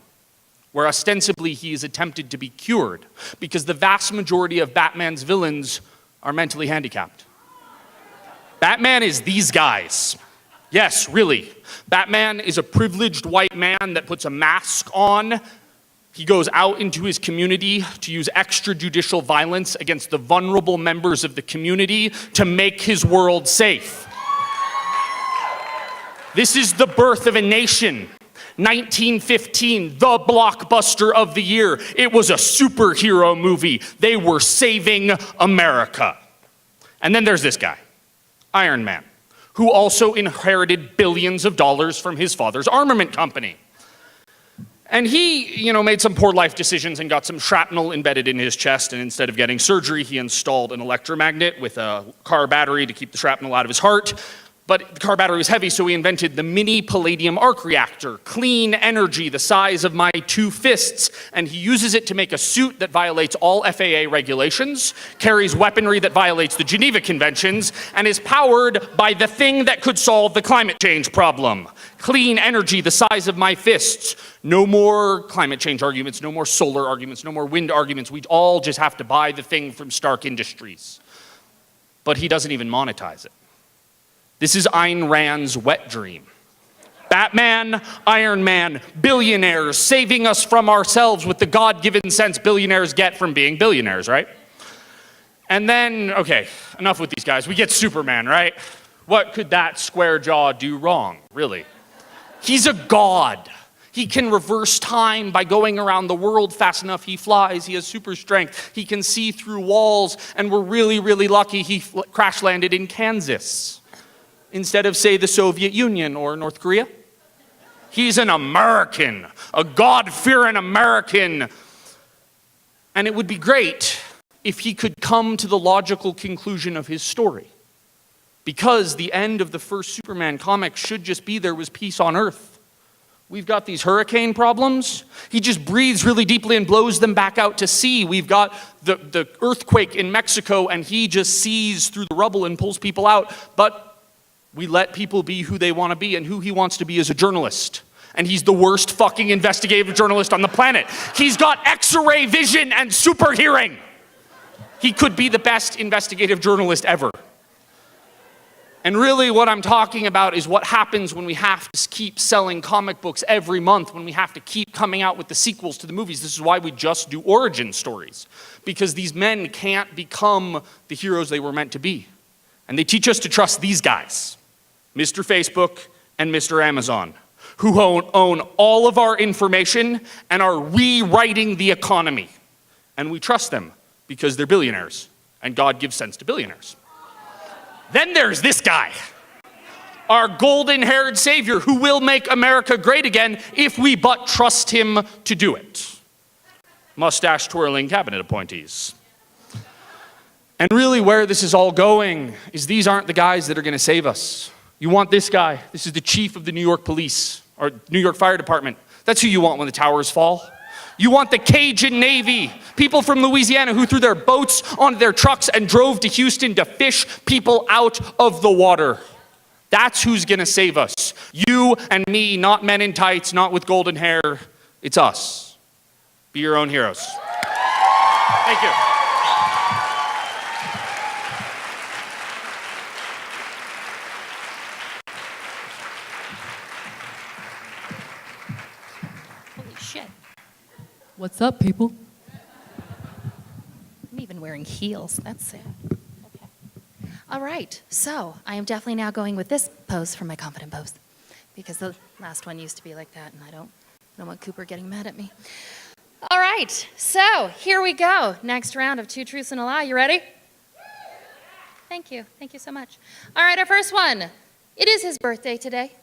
where ostensibly he is attempted to be cured, because the vast majority of Batman's villains are mentally handicapped. Batman is these guys. Yes, really. Batman is a privileged white man that puts a mask on. He goes out into his community to use extrajudicial violence against the vulnerable members of the community to make his world safe. This is the birth of a nation. 1915, the blockbuster of the year. It was a superhero movie. They were saving America. And then there's this guy, Iron Man, who also inherited billions of dollars from his father's armament company. And he, made some poor life decisions and got some shrapnel embedded in his chest, and instead of getting surgery, he installed an electromagnet with a car battery to keep the shrapnel out of his heart. But the car battery was heavy, so he invented the mini palladium arc reactor, clean energy the size of my 2 fists, and he uses it to make a suit that violates all FAA regulations, carries weaponry that violates the Geneva Conventions, and is powered by the thing that could solve the climate change problem. Clean energy the size of my fists. No more climate change arguments, no more solar arguments, no more wind arguments. We all just have to buy the thing from Stark Industries. But he doesn't even monetize it. This is Ayn Rand's wet dream. Batman, Iron Man, billionaires saving us from ourselves with the God-given sense billionaires get from being billionaires, right? And then, okay, enough with these guys. We get Superman, right? What could that square jaw do wrong, really? He's a god. He can reverse time by going around the world fast enough. He flies. He has super strength. He can see through walls. And we're really, really lucky he crash landed in Kansas instead of, say, the Soviet Union or North Korea. He's an American, a God-fearing American. And it would be great if he could come to the logical conclusion of his story. Because the end of the first Superman comic should just be there was peace on Earth. We've got these hurricane problems. He just breathes really deeply and blows them back out to sea. We've got the earthquake in Mexico, and he just sees through the rubble and pulls people out. But we let people be who they want to be, and who he wants to be is a journalist. And he's the worst fucking investigative journalist on the planet. He's got X-ray vision and super hearing. He could be the best investigative journalist ever. And really what I'm talking about is what happens when we have to keep selling comic books every month, when we have to keep coming out with the sequels to the movies. This is why we just do origin stories. Because these men can't become the heroes they were meant to be. And they teach us to trust these guys, Mr. Facebook and Mr. Amazon, who own all of our information and are rewriting the economy. And we trust them because they're billionaires, and God gives sense to billionaires. Then there's this guy, our golden-haired savior who will make America great again if we but trust him to do it. Mustache-twirling cabinet appointees. And really where this is all going is these aren't the guys that are going to save us. You want this guy. This is the chief of the New York Police, or New York Fire Department. That's who you want when the towers fall. You want the Cajun Navy, people from Louisiana who threw their boats onto their trucks and drove to Houston to fish people out of the water. That's who's going to save us. You and me, not men in tights, not with golden hair. It's us. Be your own heroes. Thank you. Holy shit. What's up, people? I'm even wearing heels. That's sad. Okay. All right. So I am definitely now going with this pose for my confident pose, because the last one used to be like that, and I don't want Cooper getting mad at me. All right. So here we go. Next round of 2 truths and a lie. You ready? Thank you. Thank you so much. All right. Our first one. It is his birthday today.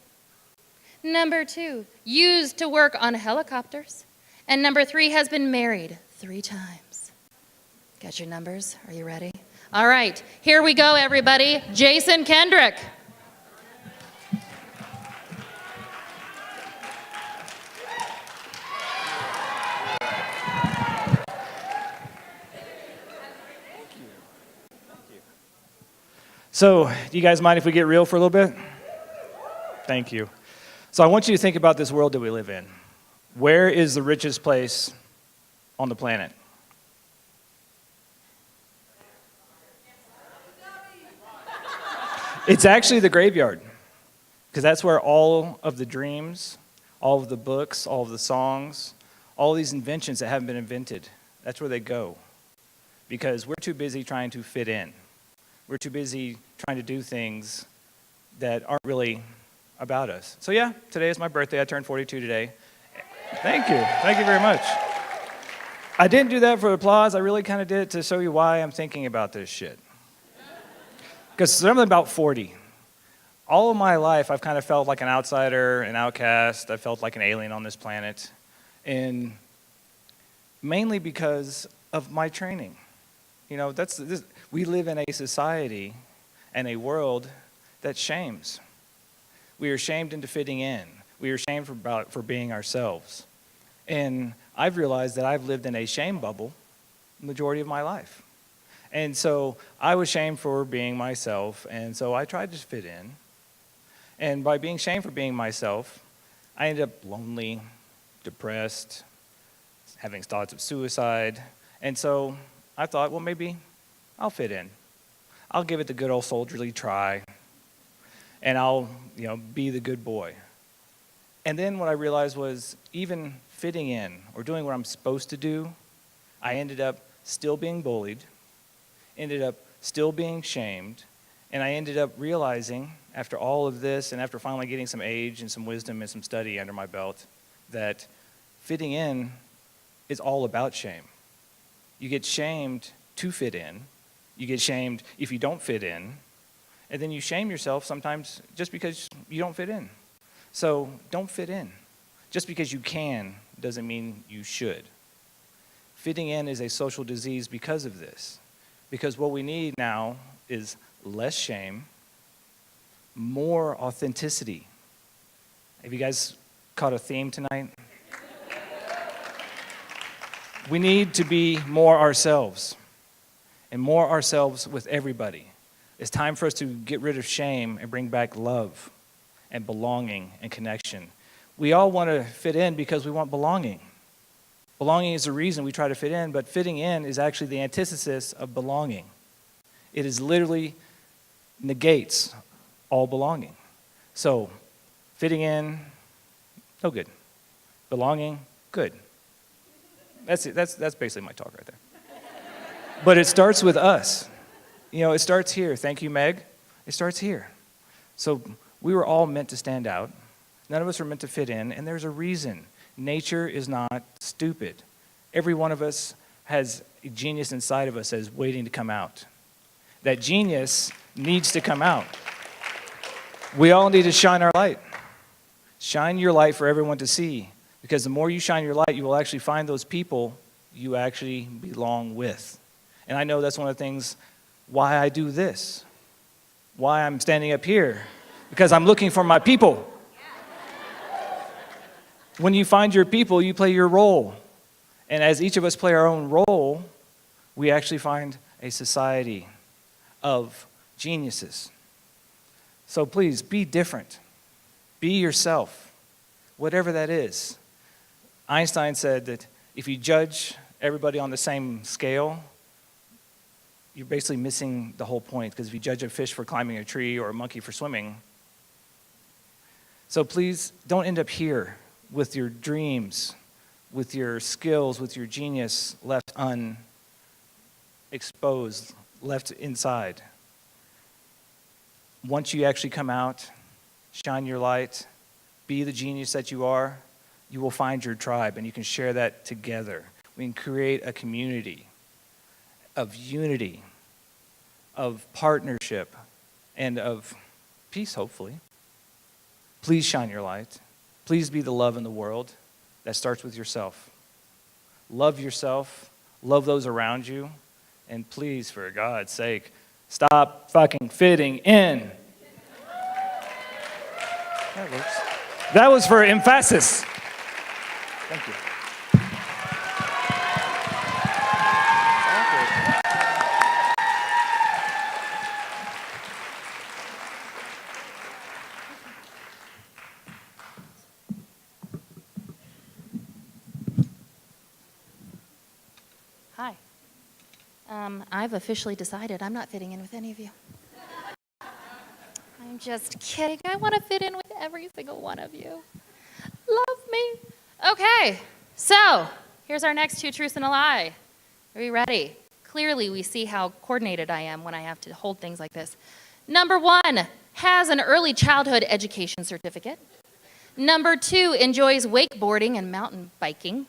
Number 2, used to work on helicopters. And number 3, has been married 3 times. Got your numbers? Are you ready? All right, here we go, everybody. Jason Kendrick. So, do you guys mind if we get real for a little bit? Thank you. So I want you to think about this world that we live in. Where is the richest place on the planet? It's actually the graveyard, because that's where all of the dreams, all of the books, all of the songs, all these inventions that haven't been invented, that's where they go. Because we're too busy trying to fit in. We're too busy trying to do things that aren't really about us. So yeah, today is my birthday. I turned 42 today. Thank you. Thank you very much. I didn't do that for applause. I really kind of did it to show you why I'm thinking about this shit. Because something about 40. All of my life, I've kind of felt like an outsider, an outcast. I felt like an alien on this planet. And mainly because of my training. You know, we live in a society and a world that shames. We are shamed into fitting in. We are shamed for being ourselves. And I've realized that I've lived in a shame bubble the majority of my life. And so I was shamed for being myself, and so I tried to fit in. And by being shamed for being myself, I ended up lonely, depressed, having thoughts of suicide. And so I thought, well, maybe I'll fit in. I'll give it the good old soldierly try. And I'll, be the good boy. And then what I realized was even fitting in or doing what I'm supposed to do, I ended up still being bullied, ended up still being shamed, and I ended up realizing after all of this and after finally getting some age and some wisdom and some study under my belt that fitting in is all about shame. You get shamed to fit in. You get shamed if you don't fit in. And then you shame yourself sometimes just because you don't fit in. So don't fit in. Just because you can doesn't mean you should. Fitting in is a social disease because of this. Because what we need now is less shame, more authenticity. Have you guys caught a theme tonight? We need to be more ourselves, and more ourselves with everybody. It's time for us to get rid of shame and bring back love and belonging and connection. We all want to fit in because we want belonging. Belonging is the reason we try to fit in, but fitting in is actually the antithesis of belonging. It is literally negates all belonging. So, fitting in, no good. Belonging, good. That's it. That's basically my talk right there. But it starts with us. It starts here. Thank you, Meg. It starts here. So we were all meant to stand out. None of us are meant to fit in, and there's a reason. Nature is not stupid. Every one of us has a genius inside of us that is waiting to come out. That genius needs to come out. We all need to shine our light. Shine your light for everyone to see, because the more you shine your light, you will actually find those people you actually belong with. And I know that's one of the things why I do this, why I'm standing up here, because I'm looking for my people. When you find your people, you play your role. And as each of us play our own role, we actually find a society of geniuses. So please, be different. Be yourself, whatever that is. Einstein said that if you judge everybody on the same scale, you're basically missing the whole point, because if you judge a fish for climbing a tree or a monkey for swimming, so please don't end up here with your dreams, with your skills, with your genius left exposed, left inside. Once you actually come out, shine your light, be the genius that you are, you will find your tribe, and you can share that together. We can create a community of unity, of partnership, and of peace, hopefully. Please shine your light. Please be the love in the world. That starts with yourself. Love yourself, love those around you, and please, for God's sake, stop fucking fitting in. That works. That was for emphasis. Thank you. Hi. I've officially decided I'm not fitting in with any of you. I'm just kidding. I want to fit in with every single one of you. Love me. Okay, so here's our next 2 truths and a lie. Are you ready? Clearly, we see how coordinated I am when I have to hold things like this. Number 1, has an early childhood education certificate. Number 2, enjoys wakeboarding and mountain biking.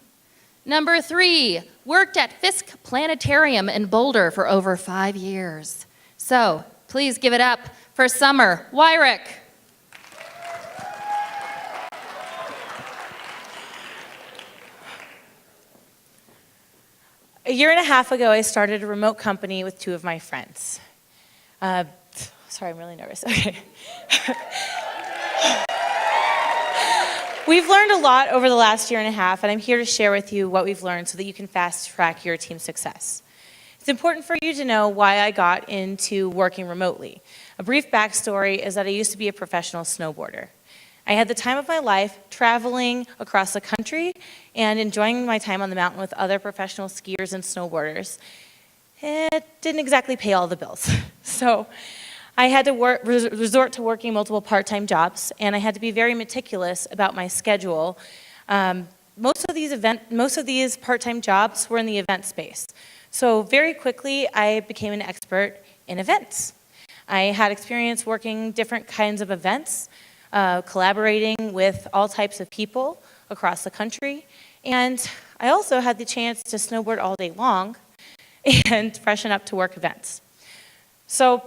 Number 3, worked at Fisk Planetarium in Boulder for over 5 years. So, please give it up for Summer Weirich. A year and a half ago, I started a remote company with 2 of my friends. Sorry, I'm really nervous. Okay. We've learned a lot over the last year and a half, and I'm here to share with you what we've learned so that you can fast track your team's success. It's important for you to know why I got into working remotely. A brief backstory is that I used to be a professional snowboarder. I had the time of my life traveling across the country and enjoying my time on the mountain with other professional skiers and snowboarders. It didn't exactly pay all the bills. So I had to resort to working multiple part-time jobs, and I had to be very meticulous about my schedule. Most of these part-time jobs were in the event space. So very quickly, I became an expert in events. I had experience working different kinds of events, collaborating with all types of people across the country, and I also had the chance to snowboard all day long and freshen up to work events. So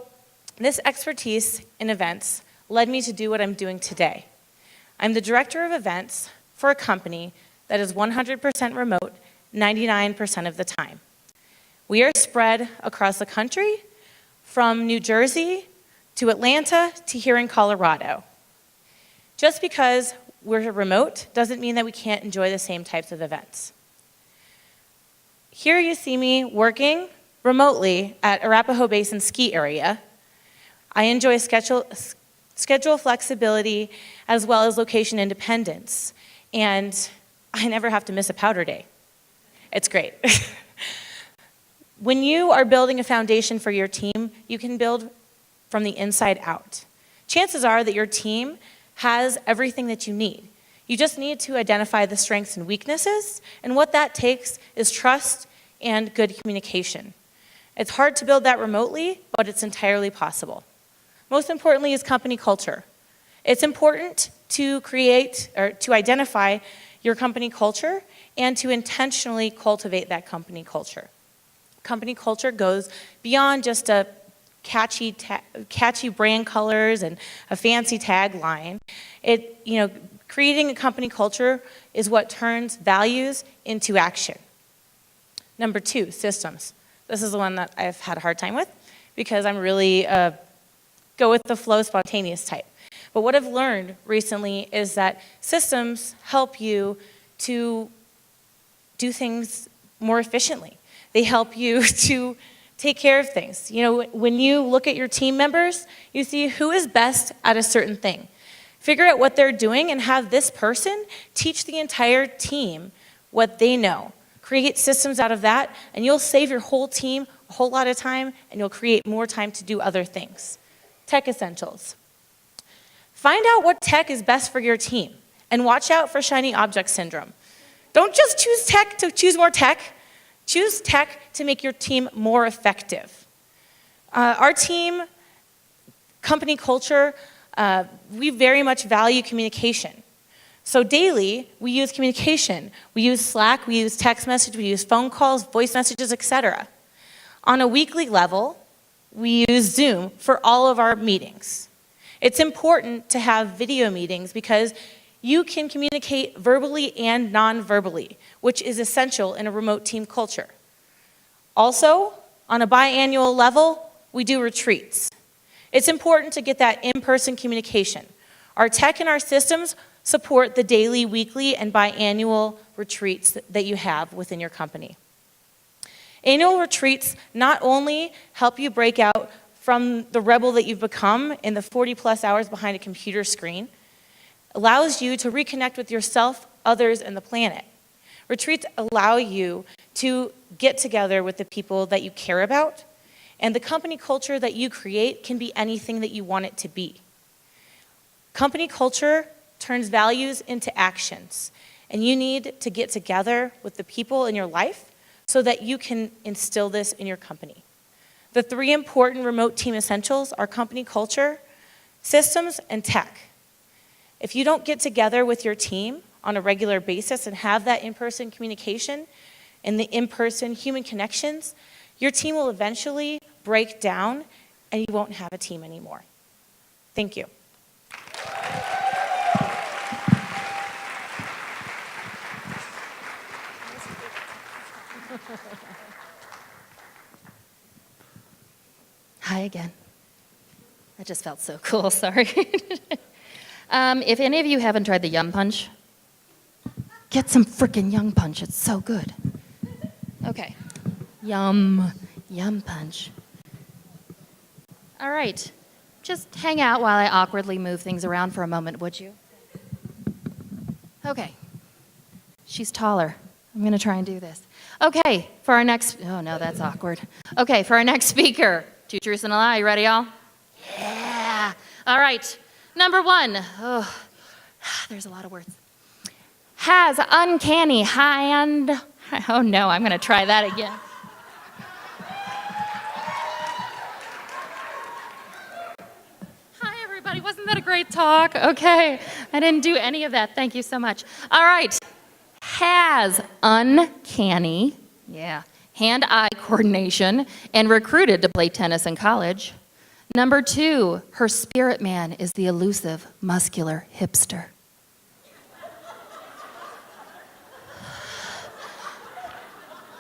this expertise in events led me to do what I'm doing today. I'm the director of events for a company that is 100% remote 99% of the time. We are spread across the country, from New Jersey to Atlanta to here in Colorado. Just because we're remote doesn't mean that we can't enjoy the same types of events. Here you see me working remotely at Arapahoe Basin Ski Area. I enjoy schedule flexibility as well as location independence, and I never have to miss a powder day. It's great. When you are building a foundation for your team, you can build from the inside out. Chances are that your team has everything that you need. You just need to identify the strengths and weaknesses, and what that takes is trust and good communication. It's hard to build that remotely, but it's entirely possible. Most importantly is company culture. It's important to create or to identify your company culture and to intentionally cultivate that company culture. Company culture goes beyond just a catchy brand colors and a fancy tagline. Creating a company culture is what turns values into action. Number 2, systems. This is the one that I've had a hard time with because I'm really go with the flow, spontaneous type. But what I've learned recently is that systems help you to do things more efficiently. They help you to take care of things. You know, when you look at your team members, you see who is best at a certain thing. Figure out what they're doing and have this person teach the entire team what they know. Create systems out of that, and you'll save your whole team a whole lot of time, and you'll create more time to do other things. Tech essentials. Find out what tech is best for your team, and watch out for shiny object syndrome. Don't just choose tech to choose more tech. Choose tech to make your team more effective. Our team, company culture, we very much value communication. So daily, we use communication. We use Slack, we use text message, we use phone calls, voice messages, etc. On a weekly level, we use Zoom for all of our meetings. It's important to have video meetings because you can communicate verbally and non-verbally, which is essential in a remote team culture. Also, on a biannual level, we do retreats. It's important to get that in-person communication. Our tech and our systems support the daily, weekly, and biannual retreats that you have within your company. Annual retreats not only help you break out from the rebel that you've become in the 40-plus hours behind a computer screen, allows you to reconnect with yourself, others, and the planet. Retreats allow you to get together with the people that you care about, and the company culture that you create can be anything that you want it to be. Company culture turns values into actions, and you need to get together with the people in your life so that you can instill this in your company. The 3 important remote team essentials are company culture, systems, and tech. If you don't get together with your team on a regular basis and have that in-person communication and the in-person human connections, your team will eventually break down and you won't have a team anymore. Thank you. Hi again. That just felt so cool, sorry. If any of you haven't tried the Yum Punch, get some frickin' Yum Punch, it's so good. Okay, Yum Punch. All right, just hang out while I awkwardly move things around for a moment, would you? Okay, she's taller. I'm gonna try and do this. Okay, for our next, oh no, that's awkward. Okay, for our next speaker, 2 truths and a lie, you ready, y'all? Yeah. All right, number 1. Oh, there's a lot of words. Has uncanny hand. Oh no, I'm gonna try that again. Hi everybody, wasn't that a great talk? Okay, I didn't do any of that, thank you so much. All right, has uncanny, yeah, hand-eye coordination and recruited to play tennis in college. Number 2, her spirit man is the elusive, muscular hipster.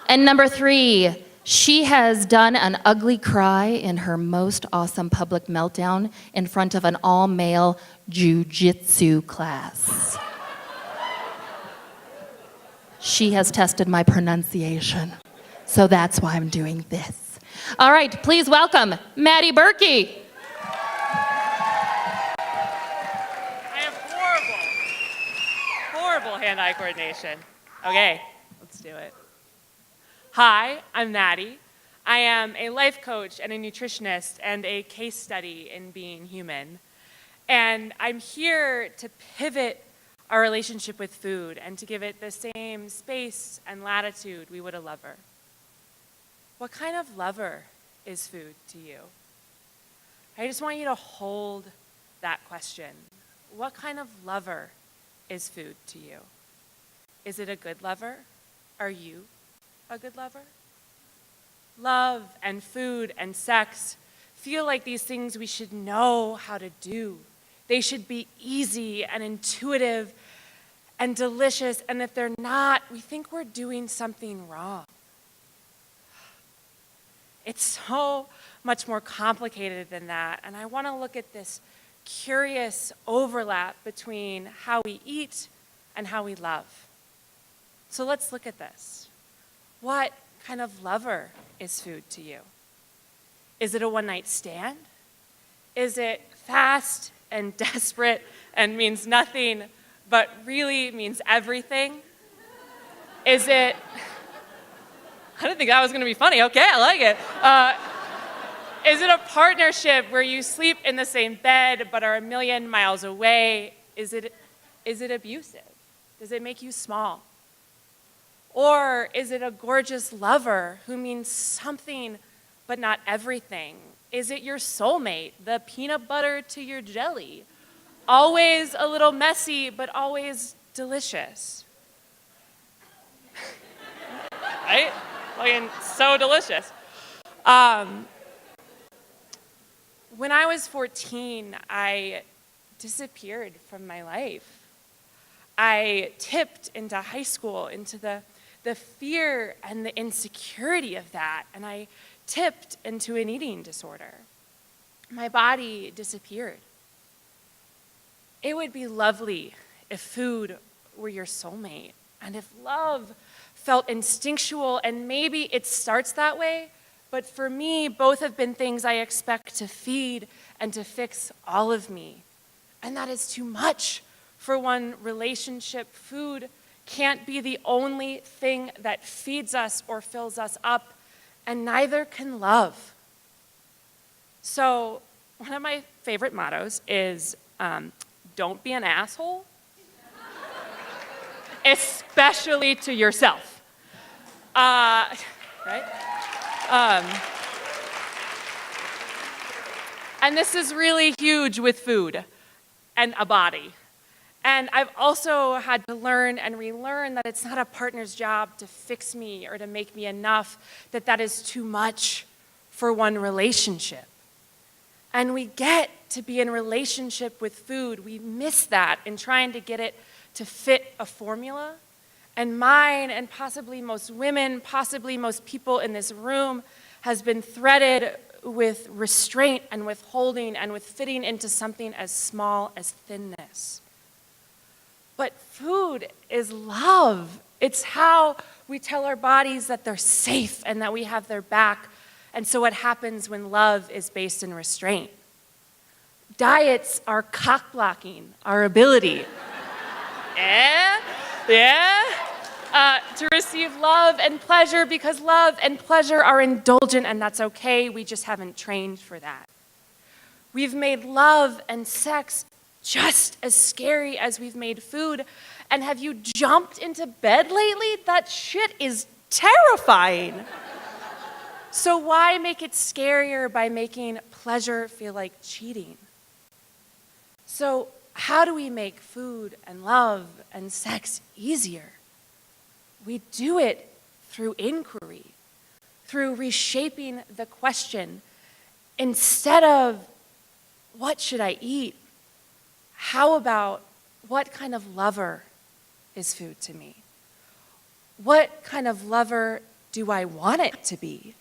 And number 3, she has done an ugly cry in her most awesome public meltdown in front of an all-male jiu-jitsu class. She has tested my pronunciation, so that's why I'm doing this. All right, please welcome Maddie Berky. I have horrible hand-eye coordination. Okay, let's do it. Hi, I'm Maddie. I am a life coach and a nutritionist and a case study in being human. And I'm here to pivot our relationship with food and to give it the same space and latitude we would a lover. What kind of lover is food to you? I just want you to hold that question. What kind of lover is food to you? Is it a good lover? Are you a good lover? Love and food and sex feel like these things we should know how to do. They should be easy and intuitive and delicious, and if they're not, we think we're doing something wrong. It's so much more complicated than that, and I want to look at this curious overlap between how we eat and how we love. So let's look at this. What kind of lover is food to you? Is it a one-night stand? Is it fast and desperate and means nothing but really means everything? Is it, I didn't think that was going to be funny. Okay, I like it. Is it a partnership where you sleep in the same bed but are a million miles away? Is it abusive? Does it make you small? Or is it a gorgeous lover who means something but not everything? Is it your soulmate, the peanut butter to your jelly? Always a little messy, but always delicious. Right? Fucking so delicious. When I was 14, I disappeared from my life. I tipped into high school, into the fear and the insecurity of that, and I tipped into an eating disorder. My body disappeared. It would be lovely if food were your soulmate, and if love felt instinctual, and maybe it starts that way, but for me, both have been things I expect to feed and to fix all of me. And that is too much for one relationship. Food can't be the only thing that feeds us or fills us up, and neither can love. So one of my favorite mottos is, don't be an asshole, especially to yourself. Right? And this is really huge with food and a body. And I've also had to learn and relearn that it's not a partner's job to fix me or to make me enough, that is too much for one relationship. And we get to be in relationship with food. We miss that in trying to get it to fit a formula. And mine, and possibly most women, possibly most people in this room, has been threaded with restraint and withholding and with fitting into something as small as thinness. But food is love. It's how we tell our bodies that they're safe and that we have their back. And so what happens when love is based in restraint? Diets are cock-blocking our ability. To receive love and pleasure, because love and pleasure are indulgent, and that's okay. We just haven't trained for that. We've made love and sex just as scary as we've made food. And have you jumped into bed lately? That shit is terrifying. So why make it scarier by making pleasure feel like cheating? So how do we make food and love and sex easier? We do it through inquiry, through reshaping the question. Instead of, what should I eat? How about, what kind of lover is food to me? What kind of lover do I want it to be?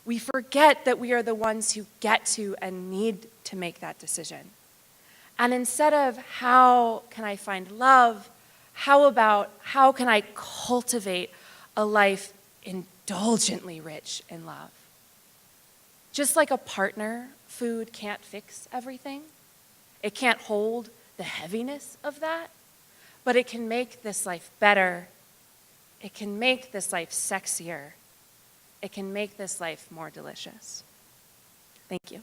We forget that we are the ones who get to and need to make that decision. And instead of, how can I find love? How about, how can I cultivate a life indulgently rich in love? Just like a partner, food can't fix everything. It can't hold the heaviness of that, but it can make this life better. It can make this life sexier. It can make this life more delicious. Thank you.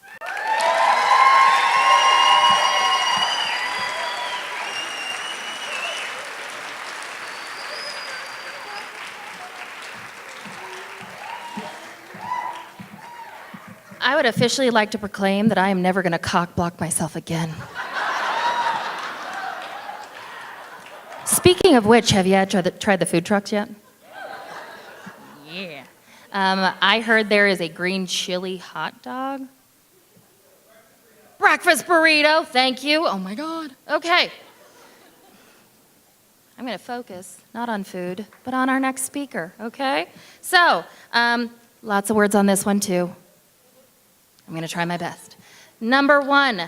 I would officially like to proclaim that I am never going to cock block myself again. Speaking of which, have you tried the food trucks yet? Yeah. I heard there is a green chili hot dog. Breakfast burrito, thank you. Oh my God. Okay. I'm going to focus not on food, but on our next speaker, okay? So, lots of words on this one too. I'm going to try my best. Number 1,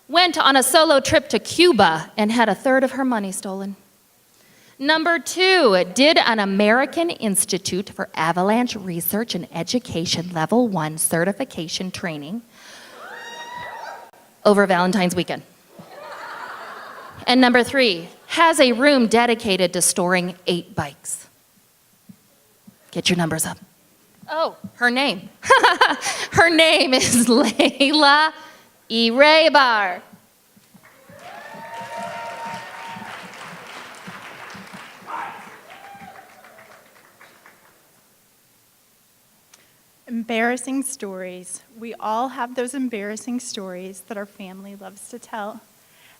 went on a solo trip to Cuba and had a third of her money stolen. Number 2, did an American Institute for Avalanche Research and Education Level 1 certification training over Valentine's weekend. And number 3, has a room dedicated to storing 8 bikes. Get your numbers up. Oh, her name. Her name is Leyla Eraybar. Embarrassing stories. We all have those embarrassing stories that our family loves to tell.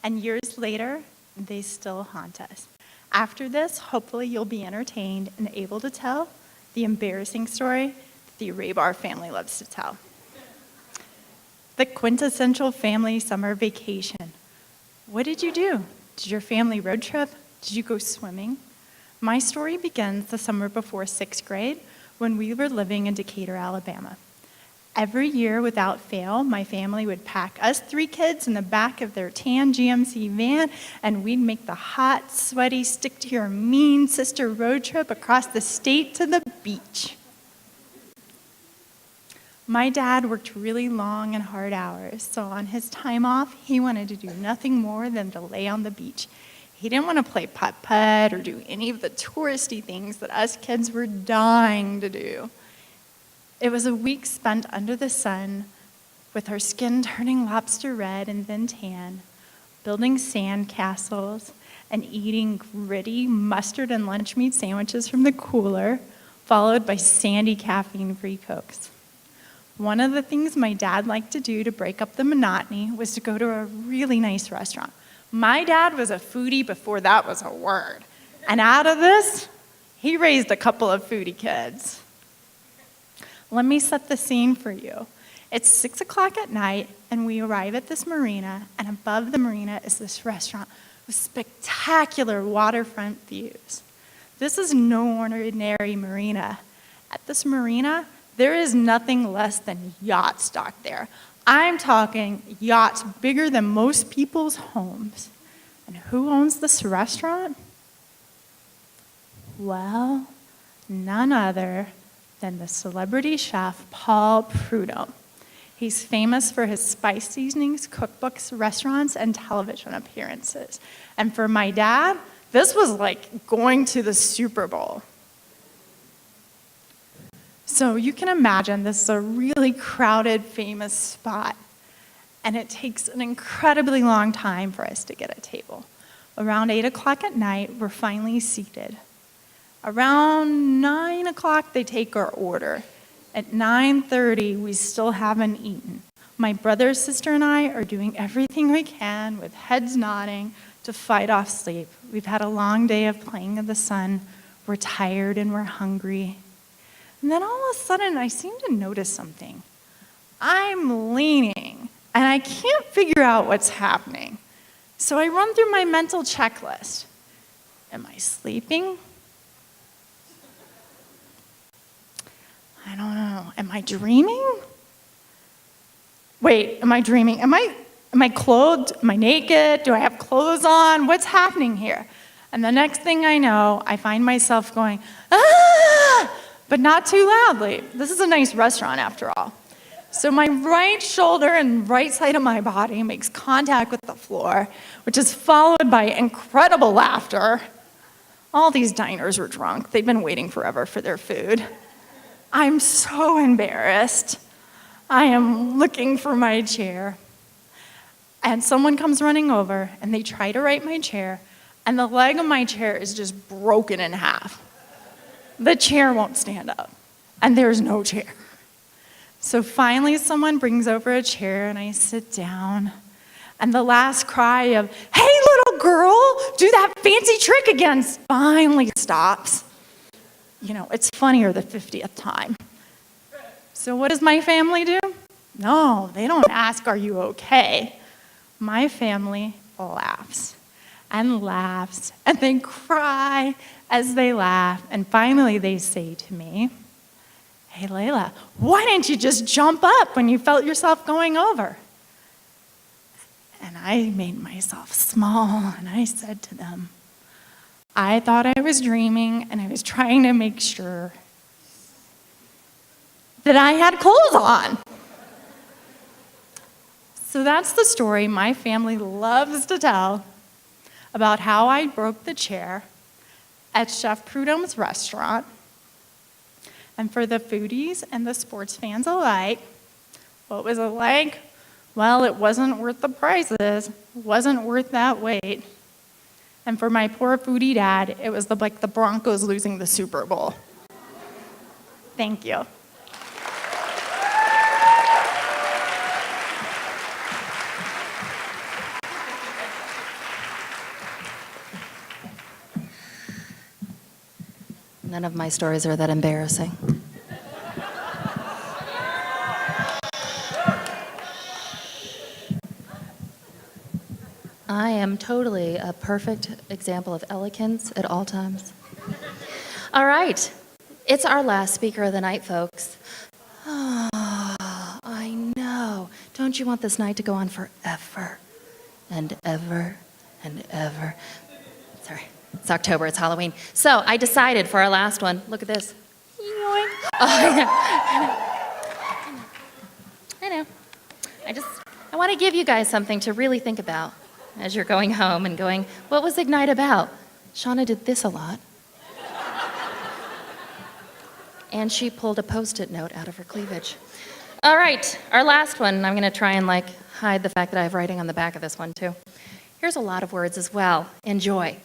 And years later, they still haunt us. After this, hopefully you'll be entertained and able to tell the embarrassing story that the Eraybar family loves to tell. The quintessential family summer vacation. What did you do? Did your family road trip? Did you go swimming? My story begins the summer before 6th grade when we were living in Decatur, Alabama. Every year, without fail, my family would pack us 3 kids in the back of their tan GMC van, and we'd make the hot, sweaty, stick-to-your-mean sister road trip across the state to the beach. My dad worked really long and hard hours, so on his time off, he wanted to do nothing more than to lay on the beach. He didn't want to play putt-putt or do any of the touristy things that us kids were dying to do. It was a week spent under the sun, with our skin turning lobster red and then tan, building sand castles, and eating gritty mustard and lunch meat sandwiches from the cooler, followed by sandy caffeine-free Cokes. One of the things my dad liked to do to break up the monotony was to go to a really nice restaurant. My dad was a foodie before that was a word. And out of this, he raised a couple of foodie kids. Let me set the scene for you. It's 6 o'clock at night, and we arrive at this marina, and above the marina is this restaurant with spectacular waterfront views. This is no ordinary marina. At this marina, there is nothing less than yacht stock there. I'm talking yachts bigger than most people's homes. And who owns this restaurant? Well, none other than the celebrity chef Paul Prudhomme. He's famous for his spice seasonings, cookbooks, restaurants, and television appearances. And for my dad, this was like going to the Super Bowl. So you can imagine this is a really crowded, famous spot. And it takes an incredibly long time for us to get a table. Around 8 o'clock at night, we're finally seated. Around 9 o'clock, they take our order. At 9:30, we still haven't eaten. My brother, sister, and I are doing everything we can with heads nodding to fight off sleep. We've had a long day of playing in the sun. We're tired and we're hungry. And then all of a sudden, I seem to notice something. I'm leaning, and I can't figure out what's happening. So I run through my mental checklist. Am I sleeping? I don't know. Am I dreaming? Wait, am I dreaming? Am I clothed? Am I naked? Do I have clothes on? What's happening here? And the next thing I know, I find myself going, ah! But not too loudly. This is a nice restaurant after all. So my right shoulder and right side of my body makes contact with the floor, which is followed by incredible laughter. All these diners were drunk. They've been waiting forever for their food. I'm so embarrassed. I am looking for my chair. And someone comes running over, and they try to right my chair, and the leg of my chair is just broken in half. The chair won't stand up, and there's no chair. So finally, someone brings over a chair, and I sit down. And the last cry of, "Hey, little girl, do that fancy trick again," finally stops. You know, it's funnier the 50th time. So what does my family do? No, they don't ask, "Are you okay?" My family laughs and laughs, and they cry as they laugh, and finally they say to me, "Hey, Leyla, why didn't you just jump up when you felt yourself going over?" And I made myself small, and I said to them, "I thought I was dreaming, and I was trying to make sure that I had clothes on." So that's the story my family loves to tell about how I broke the chair at Chef Prudhomme's restaurant. And for the foodies and the sports fans alike, what was it like? Well, it wasn't worth the prices. It wasn't worth that wait. And for my poor foodie dad, it was like the Broncos losing the Super Bowl. Thank you. None of my stories are that embarrassing. I am totally a perfect example of elegance at all times. All right, it's our last speaker of the night, folks. Oh, I know. Don't you want this night to go on forever and ever and ever? Sorry, it's October, it's Halloween. So I decided for our last one, look at this. Yoink. Oh, yeah. I know. I want to give you guys something to really think about as you're going home and going, what was Ignite about? Shauna did this a lot. And she pulled a Post-it note out of her cleavage. All right, our last one. I'm going to try and hide the fact that I have writing on the back of this one too. Here's a lot of words as well. Enjoy.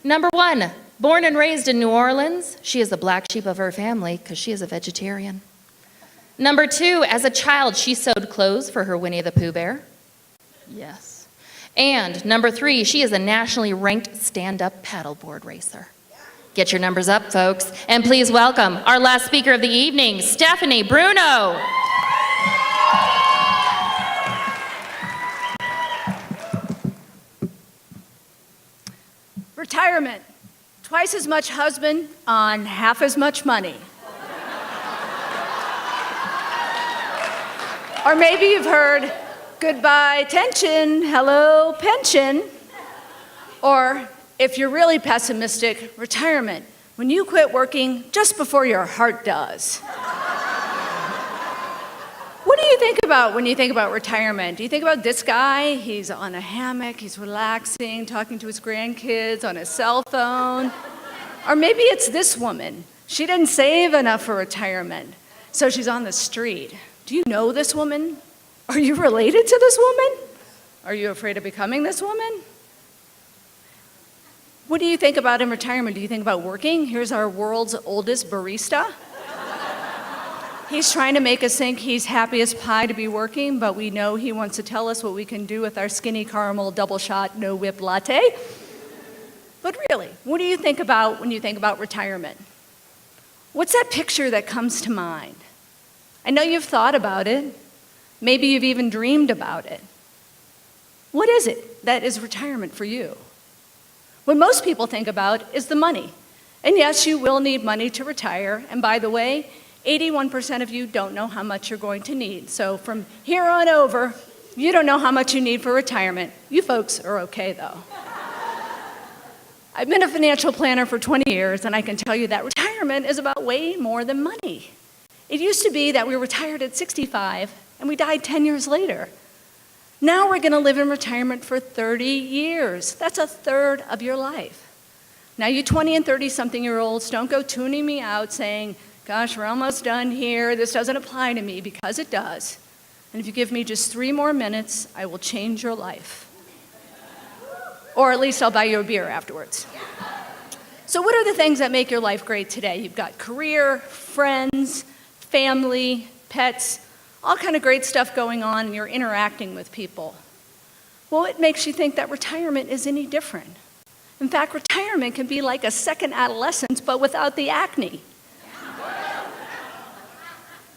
Number 1, born and raised in New Orleans, she is the black sheep of her family because she is a vegetarian. Number 2, as a child, she sewed clothes for her Winnie the Pooh bear. Yes. And number 3, she is a nationally ranked stand-up paddleboard racer. Get your numbers up, folks. And please welcome our last speaker of the evening, Stephanie Bruno. Retirement. Twice as much husband on half as much money. Or maybe you've heard, goodbye tension, hello pension. Or if you're really pessimistic, retirement, when you quit working just before your heart does. What do you think about when you think about retirement? Do you think about this guy? He's on a hammock, he's relaxing, talking to his grandkids on his cell phone. Or maybe it's this woman. She didn't save enough for retirement, so she's on the street. Do you know this woman? Are you related to this woman? Are you afraid of becoming this woman? What do you think about in retirement? Do you think about working? Here's our world's oldest barista. He's trying to make us think he's happy as pie to be working, but we know he wants to tell us what we can do with our skinny caramel double shot no whip latte. But really, what do you think about when you think about retirement? What's that picture that comes to mind? I know you've thought about it. Maybe you've even dreamed about it. What is it that is retirement for you? What most people think about is the money. And yes, you will need money to retire. And by the way, 81% of you don't know how much you're going to need. So from here on over, you don't know how much you need for retirement. You folks are okay, though. I've been a financial planner for 20 years, and I can tell you that retirement is about way more than money. It used to be that we retired at 65, and we died 10 years later. Now we're going to live in retirement for 30 years. That's a third of your life. Now you 20 and 30-something-year-olds, don't go tuning me out saying, gosh, we're almost done here. This doesn't apply to me, because it does. And if you give me just 3 more minutes, I will change your life. Or at least I'll buy you a beer afterwards. So what are the things that make your life great today? You've got career, friends, family, pets, all kind of great stuff going on, and you're interacting with people. Well, what makes you think that retirement is any different? In fact, retirement can be like a second adolescence, but without the acne.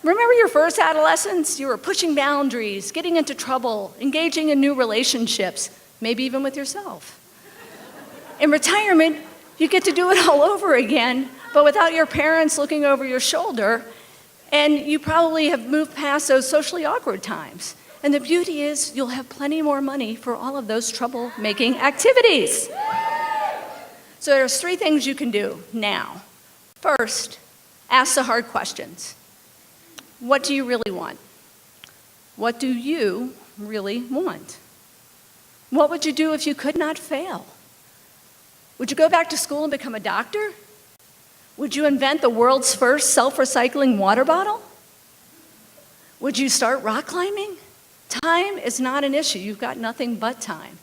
Remember your first adolescence? You were pushing boundaries, getting into trouble, engaging in new relationships, maybe even with yourself. In retirement, you get to do it all over again, but without your parents looking over your shoulder, and you probably have moved past those socially awkward times. And the beauty is you'll have plenty more money for all of those trouble-making activities. So there's 3 things you can do now. First, ask the hard questions. What do you really want? What do you really want? What would you do if you could not fail? Would you go back to school and become a doctor? Would you invent the world's first self-recycling water bottle? Would you start rock climbing? Time is not an issue. You've got nothing but time.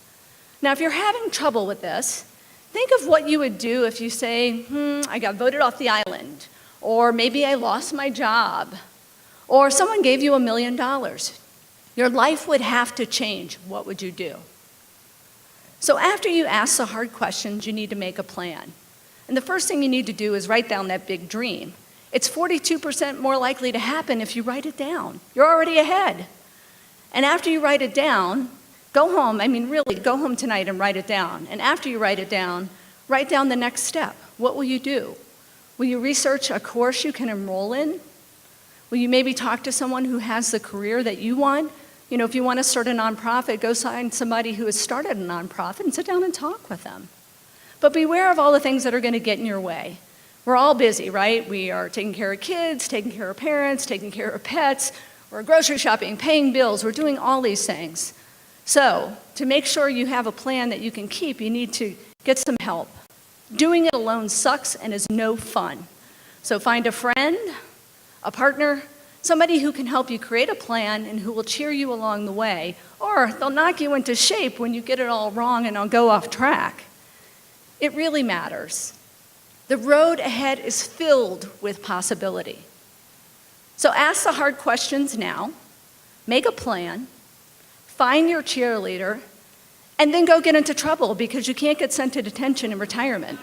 Now, if you're having trouble with this, think of what you would do if you say, I got voted off the island, or maybe I lost my job, or someone gave you $1 million. Your life would have to change. What would you do? So after you ask the hard questions, you need to make a plan. And the first thing you need to do is write down that big dream. It's 42% more likely to happen if you write it down. You're already ahead. And after you write it down, go home, really, go home tonight and write it down. And after you write it down, write down the next step. What will you do? Will you research a course you can enroll in? Will you maybe talk to someone who has the career that you want? You know, if you want to start a nonprofit, go find somebody who has started a nonprofit and sit down and talk with them. But beware of all the things that are going to get in your way. We're all busy, right? We are taking care of kids, taking care of parents, taking care of pets. We're grocery shopping, paying bills. We're doing all these things. So, to make sure you have a plan that you can keep, you need to get some help. Doing it alone sucks and is no fun. So find a friend, a partner, somebody who can help you create a plan and who will cheer you along the way, or they'll knock you into shape when you get it all wrong and I'll go off track. It really matters. The road ahead is filled with possibility. So ask the hard questions now, make a plan, find your cheerleader, and then go get into trouble because you can't get sent to detention in retirement.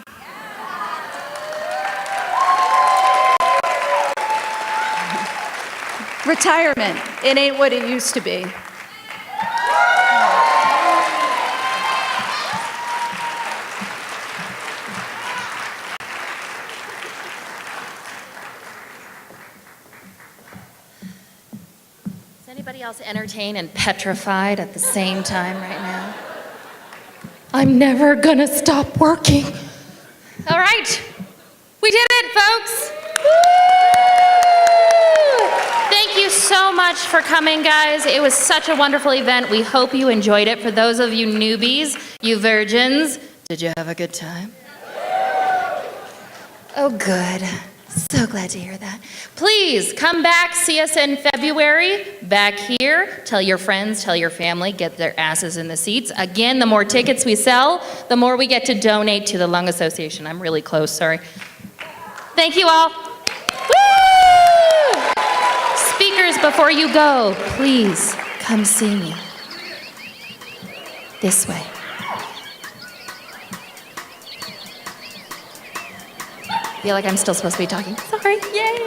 Retirement, it ain't what it used to be. Is anybody else entertained and petrified at the same time right now? I'm never gonna stop working. All right, we did it, folks. Thank you so much for coming, guys. It was such a wonderful event. We hope you enjoyed it. For those of you newbies, you virgins, did you have a good time? Oh, good. So glad to hear that. Please come back, see us in February, back here. Tell your friends, tell your family, get their asses in the seats. Again, the more tickets we sell, the more we get to donate to the Lung Association. I'm really close, sorry. Thank you all. Woo! Speakers, before you go, please come see me. This way. I feel like I'm still supposed to be talking. Sorry, yay!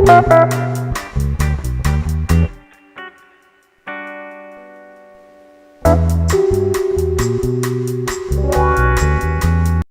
Thank you.